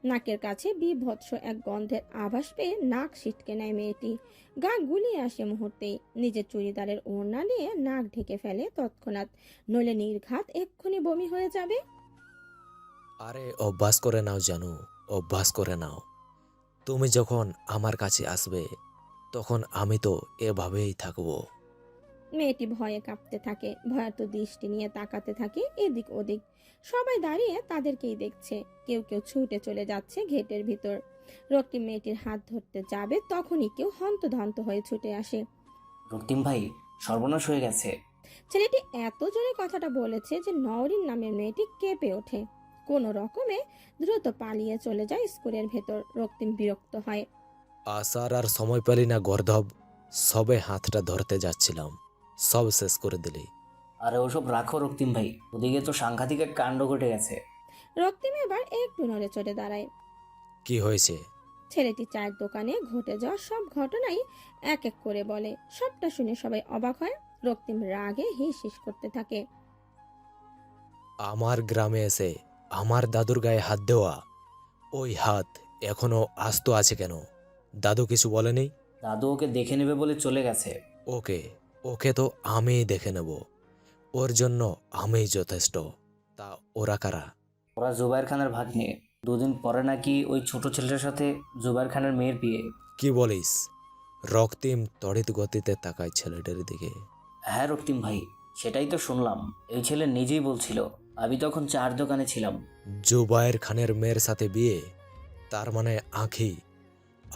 নাকের কাছে বিভৎস এক গন্ধের আভাস পেয়ে নাক সিটকে নেয় মেয়েটি। গা গুলিয়ে আসে মুহূর্তেই। নিজের চুড়িদারের ওড়না নিয়ে নাক ঢেকে ফেলে তৎক্ষণাৎ, নইলে নির্ঘাত এক্ষুনি বমি হয়ে যাবে। আরে অভ্যাস করে নাও জানু, অভ্যাস করে নাও। তুমি যখন আমার কাছে আসবে তখন আমি তো এভাবেই থাকবো। মেয়েটি ভয়ে কাঁপতে থাকে, ভয়ার্ত দৃষ্টি নিয়ে তাকাতে থাকে এদিক ওদিক। সবাই দাঁড়িয়ে তাদেরকেই দেখছে, কেউ কেউ ছুটে চলে যাচ্ছে গেটের ভিতর। রক্তিম মেয়েটির হাত ধরতে যাবে, তখনই কেউ হন্তদন্ত হয়ে ছুটে আসে। রক্তিম ভাই, সর্বনাশ হয়ে গেছে। ছেলেটি এত জোরে কথাটা বলেছে যে নওরিন নামের মেয়েটি কেঁপে ওঠে। কোনো রকমে দ্রুত পালিয়ে চলে যায় স্কুলের ভেতর। রক্তিম বিরক্ত হয়। আসার আর সময় পেলি না গর্ধব, সবে হাতটা ধরতে যাচ্ছিলাম, সব শেষ করে দিলি। আরে ওসব রাখো রক্তিম ভাই, ওদিকে তো সাংঘাতিক এক কাণ্ড ঘটে গেছে। রক্তিম এবার একটু নড়ে চড়ে দাঁড়ায়। কি হয়েছে? ছেলেটি চায়ের দোকানে ঘটে যাওয়া সব ঘটনাই এক এক করে বলে। সবটা শুনে সবাই অবাক হয়। রক্তিম রাগে হিস হিস করতে থাকে। আমার গ্রামে এসে আমার দাদুর গায়ে হাত দেওয়া, ওই হাত এখনো আস্ত আছে কেন? দাদু কিছু বলেনি? দাদু ওকে দেখে নেবে বলে চলে গেছে। ওকে ওকে তো আমিই দেখে নেব, ওর জন্য আমিই যথেষ্ট। তা ওরা কারা? ওরা জুবাইর খানের ভাগ্নে। দুদিন পরে নাকি ওই ছোট ছেলেটার সাথে জুবাইর খানের মেয়ের বিয়ে। কি বলিস? রক্তিম তড়িৎ গতিতে তাকায় ছেলেটার দিকে। হ্যাঁ রক্তিম ভাই, সেটাই তো শুনলাম। এই ছেলে নিজেই বলছিল, আমি তখন চার দোকানে ছিলাম। জুবাইর খানের মেয়ের সাথে বিয়ে? তার মানে আঁখি,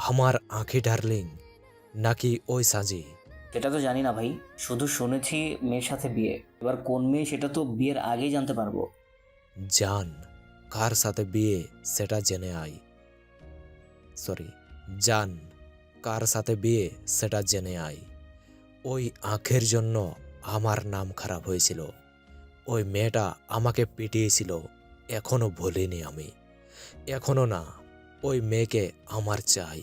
আমার আঁখি ডার্লিং, নাকি ওই সাজি? সেটা তো জানি না ভাই, শুধু শুনেছি মেয়ের সাথে বিয়ে। এবার কোন মেয়ে সেটা তো বিয়ের আগেই জানতে পারবো। জান, কার সাথে বিয়ে সেটা জেনে আয়। সরি, জান, কার সাথে বিয়ে সেটা জেনে আয়। ওই আঁখের জন্য আমার নাম খারাপ হয়েছিল। ওই মেয়েটা আমাকে পিটিয়েছিল, এখনো ভুলিনি আমি, এখনো না। ওই মেয়েকে আমার চাই।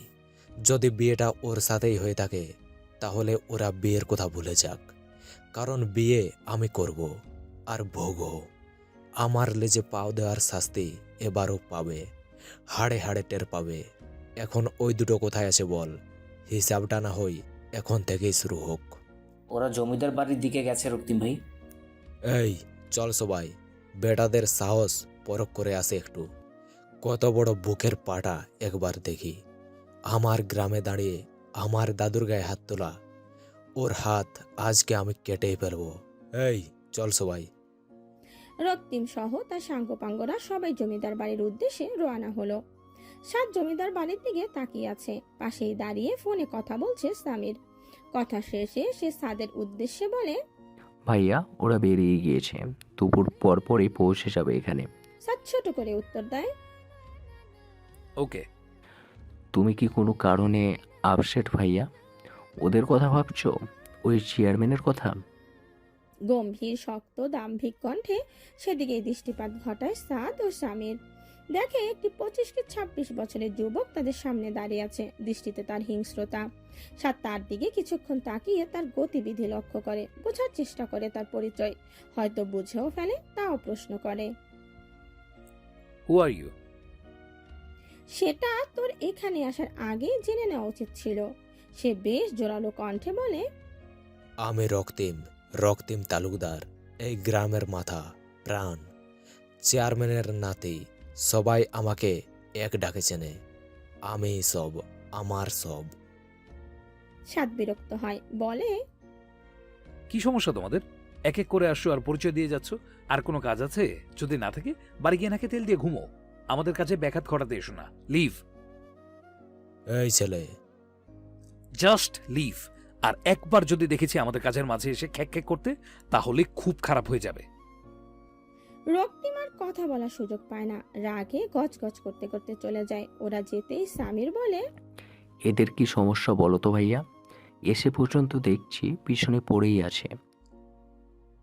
যদি বিয়েটা ওর সাথেই হয়ে থাকে তাহলে ওরা বিয়ের কথা ভুলে যাক, কারণ বিয়ে আমি করব আর ভোগও। আমার লেজে পাও দেওয়ার শাস্তি এবারও পাবে, হাড়ে হাড়ে টের পাবে। এখন ওই দুটো কোথায় আছে বল? হিসাবটা না হই এখন থেকেই শুরু হোক। ওরা জমিদার বাড়ির দিকে গেছে রক্তিম ভাই। এই চল সবাই, বেটাদের সাহস পরখ করে আসে একটু। কত বড় বুকের পাটা একবার দেখি। আমার গ্রামে দাঁড়িয়ে আমার দাদুর গায়ে হাত তোলা, ওর হাত আজকে আমি কেটেই ফেলবো। এই চল সবাই। রক্তিম সহ তার সাঙ্গপাঙ্গরা সবাই জমিদার বাড়ির উদ্দেশ্যে রওনা হলো। সাত জমিদার বাড়ির দিকে তাকিয়ে আছে। পাশেই দাঁড়িয়ে ফোনে কথা বলছে সামির। কথা শেষে সে সাদের উদ্দেশ্যে বলে, ভাইয়া, ওরা বেরিয়ে গিয়েছে, দুপুর পর পরই পৌঁছে যাবে এখানে। সাদ ছোট করে উত্তর দেয়। ওকে। তুমি কি কোনো কারণে আপসেট ভাইয়া? ওদের কথা ভাবছো? ওই চেয়ারম্যানের কথা? গম্ভীর শক্ত দাম্ভিক কণ্ঠে সেদিকে দৃষ্টিপাত ঘটায় সাদ ও সামির। দেখে একটি 25 কি 26 বছরের যুবক তাদের সামনে দাঁড়িয়ে আছে। দৃষ্টিতে তার হিংস্রতা। সাদ তার দিকে কিছুক্ষণ তাকিয়ে তার গতিবিধি লক্ষ্য করে, বোঝার চেষ্টা করে তার পরিচয়। হয়তো বুঝেও ফেলে, তাও প্রশ্ন করে, হু আর ইউ? সেটা তোর এখানে আসার আগেই জেনে নেওয়া উচিত ছিল। সে বেশ জোরালো কণ্ঠে বলে, আমি রক্তিম, রক্তিম তালুকদার, এই গ্রামের মাথা প্রাণ, চেয়ারম্যানের নাতি। সবাই আমাকে এক ডাকে চেনে। আমি সব, আমার সব। সাদ বিরক্ত হয়, বলে, কি সমস্যা তোমাদের? এক এক করে আসছো আর পরিচয় দিয়ে যাচ্ছ। আর কোনো কাজ আছে? যদি না থাকে বাড়ি গিয়ে নাকে তেল দিয়ে ঘুমো। আমাদের কাছে ব্যাঘাত ঘটাতে এসো না। লিভ। এই ছেলে, জাস্ট লিভ। আর একবার যদি দেখেছি আমাদের কাজের মাঝে এসে খ্যাক খ্যাক করতে, তাহলে খুব খারাপ হয়ে যাবে। রক্তিমার কথা বলার সুযোগ পায় না, রাগে গজগজ করতে করতে চলে যায়। ওরা যেতেই সামির বলে, এদের কি সমস্যা বলো তো ভাইয়া? এসে পর্যন্ত দেখছি পিছনে পড়েই আছে।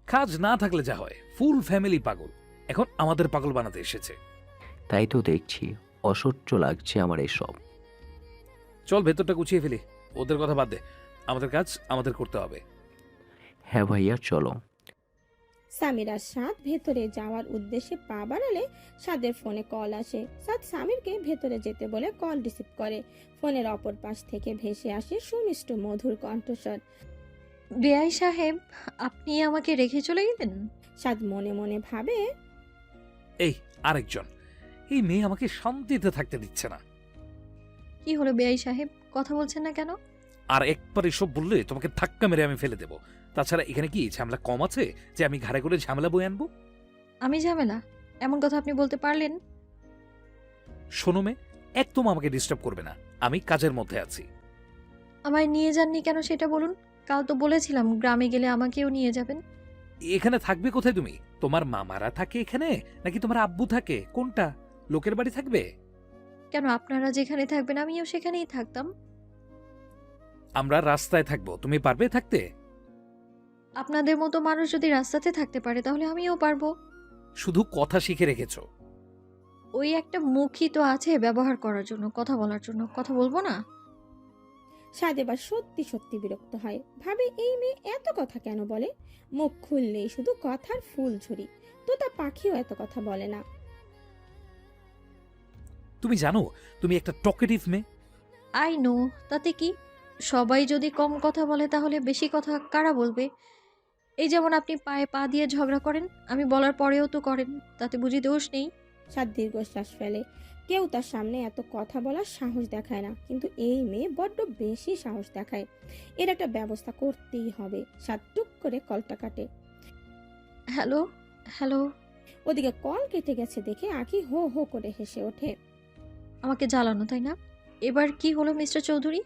কাজ না থাকলে যা হয়, ফুল ফ্যামিলি পাগল, এখন আমাদের পাগল বানাতে এসেছে। তাই তো দেখছি, অসহ্য লাগছে আমার এসব। চল ভেতরটা গুছিয়ে ফেলি, ওদের কথা বাদ দে, আমাদের কাজ আমাদের করতে হবে। হ্যাঁ ভাইয়া চলো। সামির আর সাদ ভেতরে যাওয়ার উদ্দেশ্যে পা বাড়ালে সাদের ফোনে কল আসে। সাদ সামিরকে ভেতরে যেতে বলে কল রিসিভ করে। ফোনের অপর পাশ থেকে ভেসে আসে সুমিষ্ট মধুর কণ্ঠস্বর। বেআই সাহেব, আপনি আমাকে রেখে চলে গেলেন? সাদ মনে মনে ভাবে, এই আরেকজন, এই মেয়ে আমাকে শান্তিতে থাকতে দিচ্ছে না। কি হলো বেআই সাহেব, কথা বলছেন না কেন? আর একবার এসব বললে তোমাকে ধাক্কা মেরে আমি ফেলে দেবো। তাছাড়া এখানে কি ঝামেলা কম আছে যে আমি ঘাড়ে করে ঝামেলা বয়ে আনবো? আমি ঝামেলা? এমন কথা আপনি বলতে পারলেন? শোনো মেয়ে, একদম আমাকে ডিস্টার্ব করবে না, আমি কাজের মধ্যে আছি। আমায় নিয়ে যাননি কেন সেটা বলুন। কাল তো বলেছিলাম গ্রামে গেলে আমাকেও নিয়ে যাবেন। এখানে থাকবে কোথায় তুমি? তোমার মামারা থাকে এখানে, নাকি তোমার আব্বু থাকে? কোনটা? লোকের বাড়ি থাকবে? কেন, আপনারা যেখানে থাকবেন আমিও সেখানেই থাকতাম। আমরা রাস্তায় থাকবো, তুমি পারবে থাকতে? আপনাদের মতো মানুষ যদি রাস্তাতে থাকতে পারে তাহলে আমিও পারবো। শুধু কথা শিখে রেখেছো। ওই একটা মুখই তো আছে ব্যবহার করার জন্য, কথা বলার জন্য। কথা বলবো না? সাদ এবার সত্যি সত্যি বিরক্ত হয়। ভাবে এই মেয়ে এত কথা কেন বলে? মুখ খুললেই শুধু কথার ফুলঝুরি। তোতা পাখিও এত কথা বলে না। তুমি জানো তুমি একটা টকেটিভ মেয়ে। আই নো, তাতে কি? সবাই যদি কম কথা বলে তাহলে বেশি কথা কারা বলবে? এই যেমন আপনি পায়ে পা দিয়ে ঝগড়া করেন, আমি বলার পরেও তো করেন, তাতে বুঝি দোষ নেই? সাদ দীর্ঘশ্বাস ফেলে। কেউ তার সামনে এত কথা বলার সাহস দেখায় না, কিন্তু এই মেয়ে বড্ড বেশি সাহস দেখায়। এর একটা ব্যবস্থা করতেই হবে। সাদ টুক করে কলটা কাটে। Hello hello. ওদিকে কল কেটে গেছে দেখে আঁখি হো হো করে হেসে ওঠে। আমাকে জ্বালানো, তাই না? এবার কি হলো মিস্টার চৌধুরী?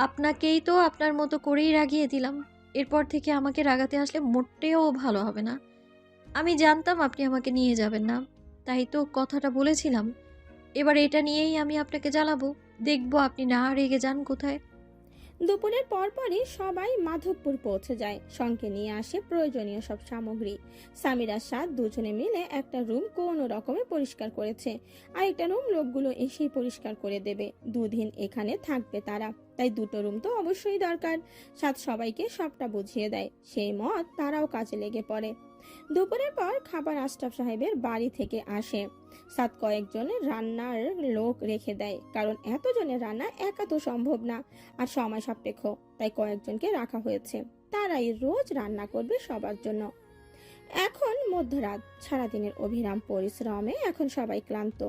আপনাকেই তো আপনার মতো করেই রাগিয়ে দিলাম। এরপর থেকে আমাকে রাগাতে আসলে মোটেও ভালো হবে না। আমি জানতাম আপনি আমাকে নিয়ে যাবেন না, তাই তো কথাটা বলেছিলাম। এবার এটা নিয়েই আমি আপনাকে জ্বালাবো, দেখবো আপনি না রেগে যান কোথায়। দুপুরের পরপরই সবাই মাধবপুর পৌঁছে যায়। সঙ্গে নিয়ে আসে প্রয়োজনীয় সব সামগ্রী। সামির আর সাদ দুজনে মিলে একটা রুম কোনো রকমে পরিষ্কার করেছে। আরেকটা রুম লোকগুলো এসেই পরিষ্কার করে দেবে। দুদিন এখানে থাকবে তারা, তাই দুটো রুম তো অবশ্যই দরকার। সাদ সবাইকে সবটা বুঝিয়ে দেয়। সেই মত তারাও কাজে লেগে পড়ে। দুপুরের পর খাবার আশরাফ সাহেবের বাড়ি থেকে আসে। সাদ কয়েকজনের রান্নার লোক রেখে দেয়, কারণ এতজনের রান্না একা তো সম্ভব না আর সময় সাপেক্ষ। তাই কয়েকজনকে রাখা হয়েছে, তারাই রোজ রান্না করবে সবার জন্য। এখন মধ্যরাত, সারাদিনের অবিরাম পরিশ্রমে এখন সবাই ক্লান্ত।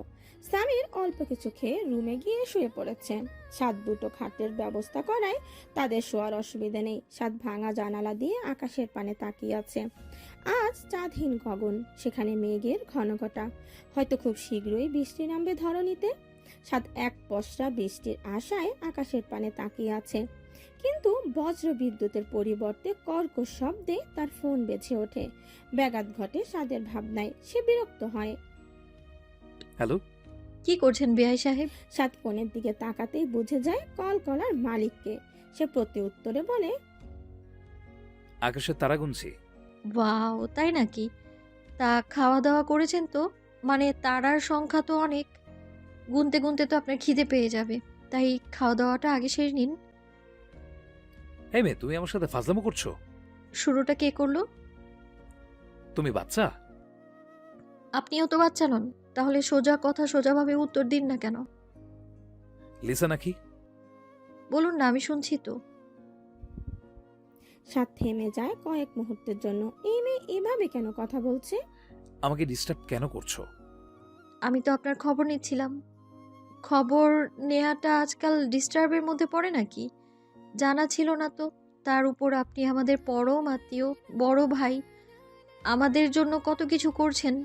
সামির অল্প কিছু খেয়ে রুমে গিয়ে শুয়ে পড়েছে। সাদ দুটো খাটের ব্যবস্থা করায় তাদের শোয়ার অসুবিধা নেই। সাদ ভাঙা জানালা দিয়ে আকাশের পানে তাকিয়ে আছে। আজ চাঁদহীন গগন, সেখানে মেঘের ঘনঘটা। হয়তো খুব শীঘ্রই বৃষ্টি নামবে ধরণীতে। সাদ এক পশরা বৃষ্টির আশায় আকাশের পানে তাকিয়ে আছে, কিন্তু বজ্র বিদ্যুতের পরিবর্তে কর্কশ শব্দে তার ফোন বেজে ওঠে। ব্যাঘাত ঘটে সাদের ভাবনায়। সে বিরক্ত হয়। হ্যালো, কি করছেন বেআই সাহেব? সাদ ফোনের দিকে তাকাতেই বুঝে যায় কল করার মালিককে। সে প্রতি উত্তরে বলে, আকাশের তারা গুনছি। ওয়াও, তাই নাকি? তা খাওয়া দাওয়া করেছেন তো? মানে তারার সংখ্যা তো অনেক, গুনতে গুনতে তো আপনার খিদে পেয়ে যাবে, তাই খাওয়া দাওয়াটা আগে সেরে নিন। এই মেয়ে, তুমি আমার সাথে ফাজলামো করছো? শুরুটা কে করলো? তুমি বাচ্চা? আপনিও তো বাচ্চা নন, তাহলে সোজা কথা সোজাভাবে উত্তর দিন না কেন? লিসা নাকি? বলুন না, আমি শুনছি তো। সাদ থেমে যায় কয়েক মুহূর্তের জন্য। এই মেয়ে এভাবে কেন কথা বলছে? আমাকে ডিস্টার্ব কেন করছো? আমি তো আপনার খবর নিচ্ছিলাম। খবর নেওয়াটা আজকাল ডিস্টার্বের মধ্যে পড়ে নাকি? জানা ছিল না তো। তার উপর আপনি আমাদের পরম আত্মীয়, বড় ভাই, আমাদের জন্য কত কিছু করছেন।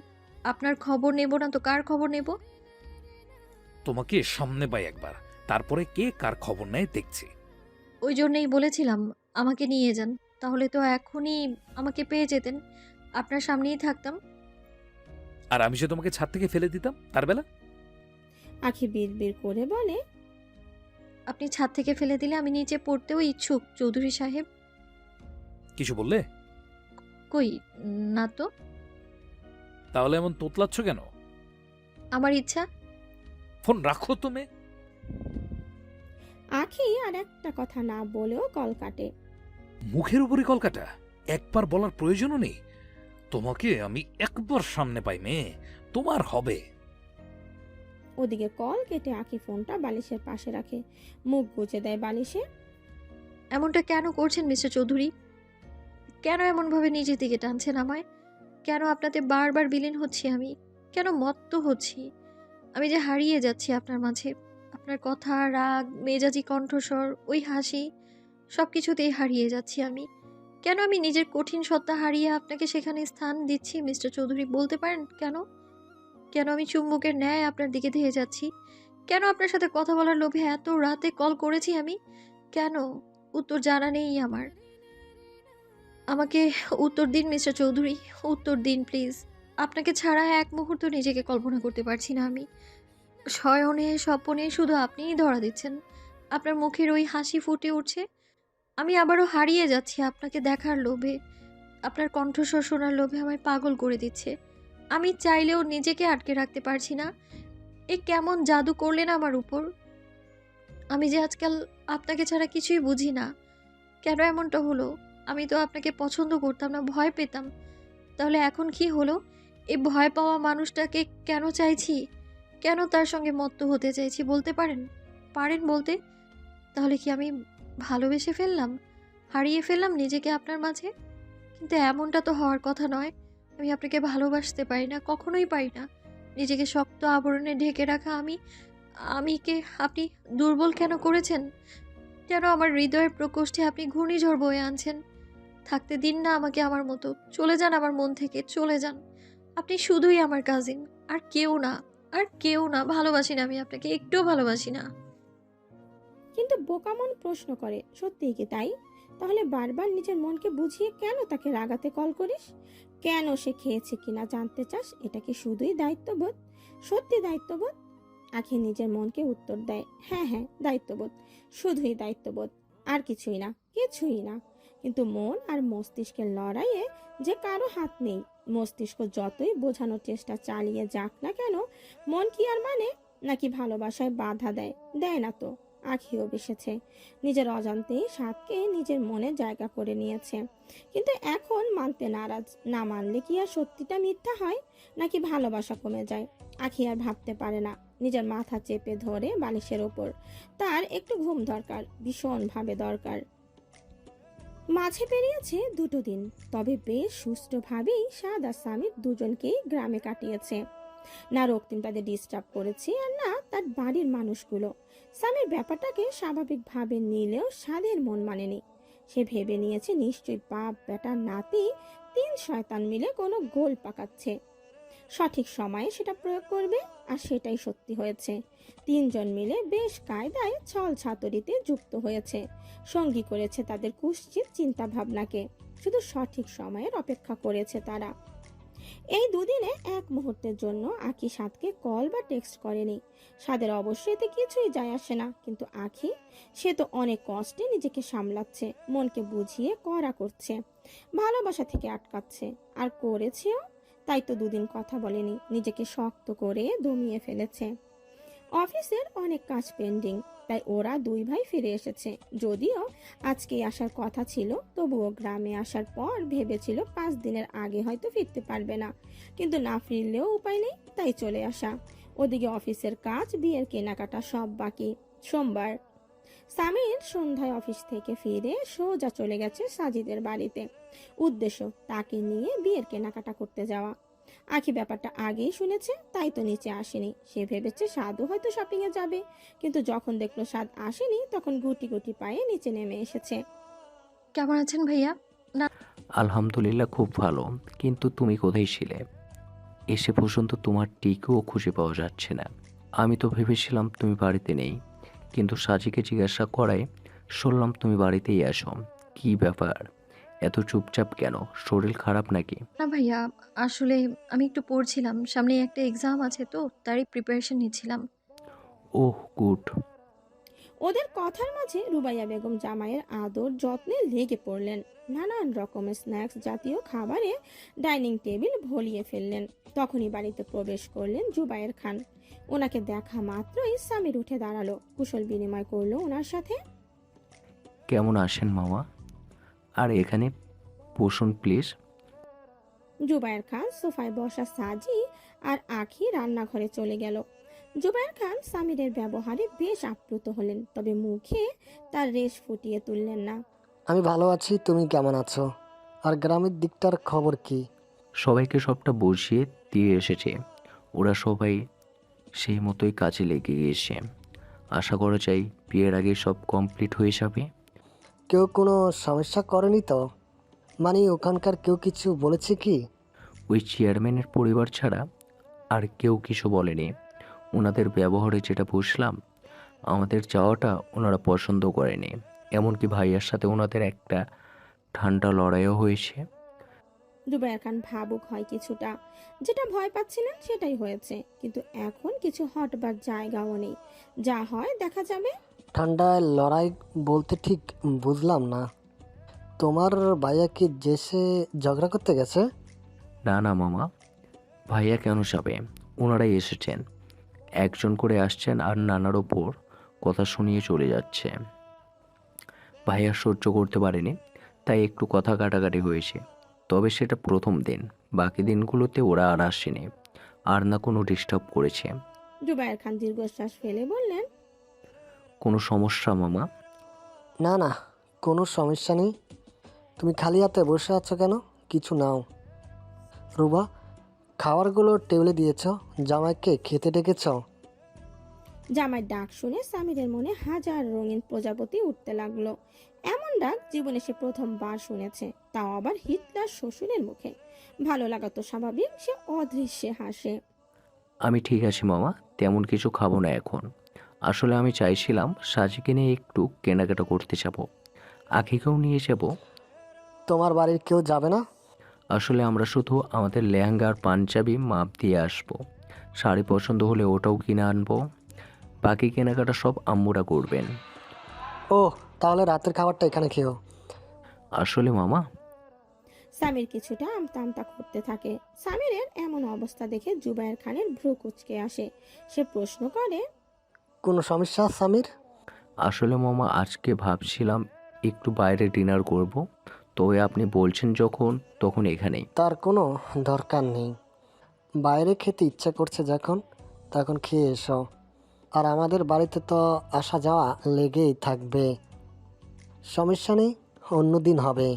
আপনার খবর নেব না তো কার খবর নেব? তোমাকে সামনে পাই একবার, তারপরে কে কার খবর নেয় দেখছি। ওই জন্যই বলেছিলাম আমাকে নিয়ে যান, তাহলে তো এখনই আমাকে পেয়ে যেতেন, আপনার সামনেই থাকতাম। আর আমি যে তোমাকে ছাদ থেকে ফেলে দিতাম তার বেলা? আখি বিড়বিড় করে বলে, আপনি ছাদ থেকে ফেলে দিলে আমি নিচে পড়তেও ইচ্ছুক চৌধুরী সাহেব। কিছু বললে? কই, না তো। তাহলে এমন তোতলাচ্ছ কেন? আমার ইচ্ছা। ফোন রাখো তুমি। আখি আর একটা কথা না বলেও কল কাটে। মুখের উপরই কলকাটা, একবার বলার প্রয়োজনও নেই। তোমাকে আমি একবার সামনে পাই মেয়ে, তোমার হবে। ওদিকে কল কেটে আখি ফোনটা বালিশের পাশে রাখে, মুখ গুজে দেয় বালিশে। এমনটা কেন করছেন মিস্টার চৌধুরী? কেন এমনভাবে নিজের দিকে টানছেন আমায়? কেন আপনাতে বারবার বিলীন হচ্ছি আমি? কেন মত্ত হচ্ছি? আমি যে হারিয়ে যাচ্ছি আপনার মাঝে। আপনার কথা, রাগ, মেজাজি কণ্ঠস্বর, ওই হাসি, সব কিছুতেই হারিয়ে যাচ্ছি আমি। কেন আমি নিজের কঠিন সত্তা হারিয়ে আপনাকে সেখানে স্থান দিচ্ছি মিস্টার চৌধুরী, বলতে পারেন কেন? কেন আমি চুম্বকের ন্যায় আপনার দিকে ধেয়ে যাচ্ছি? কেন আপনার সাথে কথা বলার লোভে এত রাতে কল করেছি আমি? কেন? উত্তর জানা নেই আমার। আমাকে উত্তর দিন মিস্টার চৌধুরী, উত্তর দিন প্লিজ। আপনাকে ছাড়া এক মুহূর্ত নিজেকে কল্পনা করতে পারছি না আমি। শয়নে স্বপনে শুধু আপনিই ধরা দিচ্ছেন। আপনার মুখের ওই হাসি ফুটে উঠছে। আমি আবারও হারিয়ে যাচ্ছি আপনাকে দেখার লোভে। আপনার কণ্ঠস্বর শোনার লোভে আমায় পাগল করে দিচ্ছে। আমি চাইলেও নিজেকে আটকে রাখতে পারছি না। এ কেমন জাদু করলেন আমার উপর? আমি যে আজকাল আপনাকে ছাড়া কিছুই বুঝি না। কেন এমনটা হলো? আমি তো আপনাকে পছন্দ করতাম না, ভয় পেতাম। তাহলে এখন কি হলো? এই ভয় পাওয়া মানুষটাকে কেন চাইছি? কেন তার সঙ্গে মত্ত হতে চাইছি বলতে পারেন? পারেন বলতে? তাহলে কি আমি ভালোবেসে ফেললাম? হারিয়ে ফেললাম নিজেকে আপনার মাঝে? কিন্তু এমনটা তো হওয়ার কথা নয়। আমি আপনাকে ভালোবাসতে পারি না, কখনোই পারি না। নিজেকে শক্ত আবরণে ঢেকে রাখা আমিকে আপনি দুর্বল কেন করেছেন? কেন আমার হৃদয়ের প্রকোষ্ঠে আপনি ঘূর্ণিঝড় বয়ে আনছেন? থাকতে দিন না আমাকে আমার মতো। চলে যান আমার মন থেকে, চলে যান। আপনি শুধুই আমার কাজিন, আর কেউ না, আর কেউ না। ভালোবাসি না আমি আপনাকে, একটুও ভালোবাসি না। কিন্তু বোকামন প্রশ্ন করে, সত্যিই কি তাই? তাহলে বারবার নিজের মনকে বুঝিয়ে কেন তাকে রাগাতে কল করিস? কেন সে খেয়েছে কিনা জানতে চাস? এটা কি শুধুই দায়িত্ববোধ? সত্যি দায়িত্ববোধ? আখি নিজের মনকে উত্তর দেয়, হ্যাঁ হ্যাঁ, দায়িত্ববোধ। শুধুই দায়িত্ববোধ, আর কিছুই না, কিছুই না। কিন্তু মন আর মস্তিষ্কের লড়াইয়ে যে কারো হাত নেই। মস্তিষ্ক যতই বোঝানোর চেষ্টা চালিয়ে যাক না কেন, মন কি আর মানে? নাকি ভালোবাসায় বাধা দেয়? দেয় না তো। আখিও বেসেছে, নিজের অজান্তেই সাতকে নিজের মনে জায়গা করে নিয়েছে। কিন্তু এখন মানতে নারাজ। না মানলে কি আর সত্যিটা মিথ্যা হয়, নাকি ভালোবাসা কমে যায়? আখি আর ভাবতে পারে না। নিজের মাথা চেপে ধরে বালিশের ওপর। তার একটু ঘুম দরকার, ভীষণভাবে দরকার। মাঝে পেরিয়েছে 2 দিন, তবে বেশ সুষ্ঠুভাবেই সাদ আর সামির দুজনকেই গ্রামে কাটিয়েছে। না রক্তিম তাদের ডিস্টার্ব করেছে, আর না তার বাড়ির মানুষগুলো। সামির ব্যাপারটাকে স্বাভাবিকভাবে নিলেও সাদের মন মানেনি। সে ভেবে নিয়েছে নিশ্চয়ই বাপ বেটা নাতি 3 শয়তান মিলে কোনো গোল পাকাচ্ছে। সঠিক সময়ে সেটা প্রয়োগ করবে, আর সেটাই সত্যি হয়েছে। 3 জন মিলে বেশ কায়দায় ছল ছাতুরিতে যুক্ত হয়েছে, সঙ্গী করেছে তাদের কুৎসিত চিন্তা ভাবনাকে। শুধু সঠিক সময়ের অপেক্ষা করেছে তারা। এই 2 দিনে এক মুহূর্তের জন্য আখি সাদকে কল বা টেক্সট করেনি। সাদের অবশ্যই এতে কিছুই যায় আসে না, কিন্তু আখি, সে তো অনেক কষ্টে নিজেকে সামলাচ্ছে, মনকে বুঝিয়ে কড়া করছে, ভালোবাসা থেকে আটকাচ্ছে, আর করেছেও। তাই তো 2 দিন কথা বলেনি, নিজেকে শক্ত করে দমিয়ে ফেলেছে। অফিসের অনেক কাজ পেন্ডিং, তাই ওরা 2 ভাই ফিরে এসেছে। যদিও আজকেই আসার কথা ছিল, তবুও গ্রামে আসার পর ভেবেছিল 5 দিনের আগে হয়তো ফিরতে পারবে না, কিন্তু না ফিরলেও উপায় নেই, তাই চলে আসা। ওদিকে অফিসের কাজ, বিয়ের কেনাকাটা সব বাকি। সোমবার সামির সন্ধ্যায় অফিস থেকে ফিরে সোজা চলে গেছে সাজিদের বাড়িতে। উদ্দেশ্য তাকে নিয়ে বিয়ের কেনাকাটা করতে যাওয়া। আখি ব্যাপারটা আগেই শুনেছে, তাই তো নিচে আসেনি। সে ভেবেছে সাদও হয়তো শপিং এ যাবে, কিন্তু যখন দেখলো সাদ আসেনি, তখন গুটি গুটি পায়ে নিচে নেমে এসেছে। কেমন আছেন ভাইয়া? না, আলহামদুলিল্লাহ, খুব ভালো। কিন্তু তুমি কোথায় ছিলে? এসে পর্যন্ত তোমার টিকেও খুঁজে পাওয়া যাচ্ছে না। আমি তো ভেবেছিলাম তুমি বাড়িতে নেই, কিন্তু সাজিকে জিজ্ঞাসা করায় শুনলাম তুমি বাড়িতেই আসো। কি ব্যাপার? এত চুপচাপ কেন? শরীর খারাপ নাকি? না ভাইয়া, আসলে আমি একটু পড়ছিলাম, সামনে একটা এক্সাম আছে তো তারই প্রিপারেশন নিচ্ছিলাম। ওহ গুড। ওদের কথার মাঝে রুবাইয়া বেগম জামাইয়ের আদর যত্নে লেগে পড়লেন। নানান রকমের স্ন্যাক্স জাতীয় খাবারে ডাইনিং টেবিল ভরিয়ে ফেললেন। তখনই বাড়িতে প্রবেশ করলেন জুবায়ের খান। ওনাকে দেখা মাত্রই সামির উঠে দাঁড়ালো, কুশল বিনিময় করলো ওনার সাথে। কেমন আছেন মামা? আর এখানে বসুন প্লিজ। জুবায়ের খান সোফায় বসা সাজি আর আখি রান্নাঘরে চলে গেল। জুবায়ের খান সামিরের ব্যবহারে বেশ আপ্লুত হলেন, তবে মুখে তার রেশ ফুটিয়ে তুললেন না। আমি ভালো আছি, তুমি কেমন আছো? আর গ্রামের দিকটার খবর কি? সবাইকে সবটা বুঝিয়ে দিয়ে এসেছে। ওরা সবাই সেই মতোই কাজে লেগে গিয়েছে। আশা করা যায় বিয়ের আগে সব কমপ্লিট হয়ে যাবে। কেউ কোনো সমস্যা করেনি তো? মানে ওখানকার কেউ কিছু বলেছে কি? ওই চেয়ারম্যানের পরিবার ছাড়া আর কেউ কিছু বলেনি। ওনাদের ব্যবহারে যেটা বুঝলাম, আমাদের যাওয়াটা ওনারা পছন্দ করেনি। এমনকি ভাইয়ার সাথে ওনাদের একটা ঠান্ডা লড়াইও হয়েছে। জুবায়ের খান ভাবুক হয় কিছুটা। যেটা ভয় পাচ্ছিলেন সেটাই হয়েছে, কিন্তু এখন কিছু হটবার জায়গাও নেই। যা হয় দেখা যাবে। ঠান্ডায় লড়াই বলতে ঠিক বুঝলাম না। তোমার ভাইয়া কি জেসে ঝগড়া করতে গেছে? না না মামা, ভাইয়া কেন যাবে? ওনারাই এসেছেন, একজন করে আসছেন আর নানার ওপর কথা শুনিয়ে চলে যাচ্ছে। ভাইয়া সহ্য করতে পারেনি, তাই একটু কথা কাটাকাটি হয়েছে। তবে সেটা প্রথম দিন, বাকি দিনগুলোতে ওরা আর আসেনি, আর না কোনো ডিস্টার্ব করেছে। জুবায়ের খান দীর্ঘশ্বাস ফেলে বললেন, কোনো সমস্যা মামা? না না, কোনো সমস্যা নেই। তুমি খালি হাতে বসে আছো কেন? কিছু নাও। রুবা, খাবারগুলো টেবিলে দিয়েছ, জামাইকে খেতে ডেকেছ? জামাইয়ের ডাক শুনে সামিরের মনে হাজার রঙিন প্রজাপতি উঠতে লাগলো। এমন ডাক জীবনে সে প্রথমবার শুনেছে, তাও আবার হিটলার শ্বশুরের মুখে। ভালো লাগা তো স্বাভাবিক, সে অদৃশ্যে হাসে। আমি ঠিক আছি মামা, তেমন কিছু খাবো না এখন। আসলে আমি চাইছিলাম সাজিকে নিয়ে একটু কেনাকাটা করতে যাব, আখিকেও নিয়ে যাব। তোমার বাড়ির কেউ যাবে না? আসলে আমরা শুধু আমাদের লেহেঙ্গা আর পাঞ্জাবি মাপ দিয়ে আসবো। শাড়ি পছন্দ হলে ওটাও কিনে আনবো। বাকি কেনাকাটা সব আম্মুরা করবেন। ও, তাহলে রাতের খাবারটা এখানে খেও। আসলে মামা, সামির কিছুটা আমতা আমতা করতে থাকে। সামিরের এমন অবস্থা দেখে জুবায়ের খানের ভ্রু কুঁচকে আসে। সে প্রশ্ন করে, কোনো সমস্যা সামির? আসলে মামা আজকে ভাবছিলাম একটু বাইরে ডিনার করব, তবে আপনি বলছেন যখন, তখন এখানেই। তার কোনো দরকার নেই। বাইরে খেতে ইচ্ছা করছে যখন, তখন খেয়ে এসো। আর আমাদের বাড়িতে তো আসা যাওয়া লেগেই থাকবে। সমস্যা নেই, অন্য দিন হবে।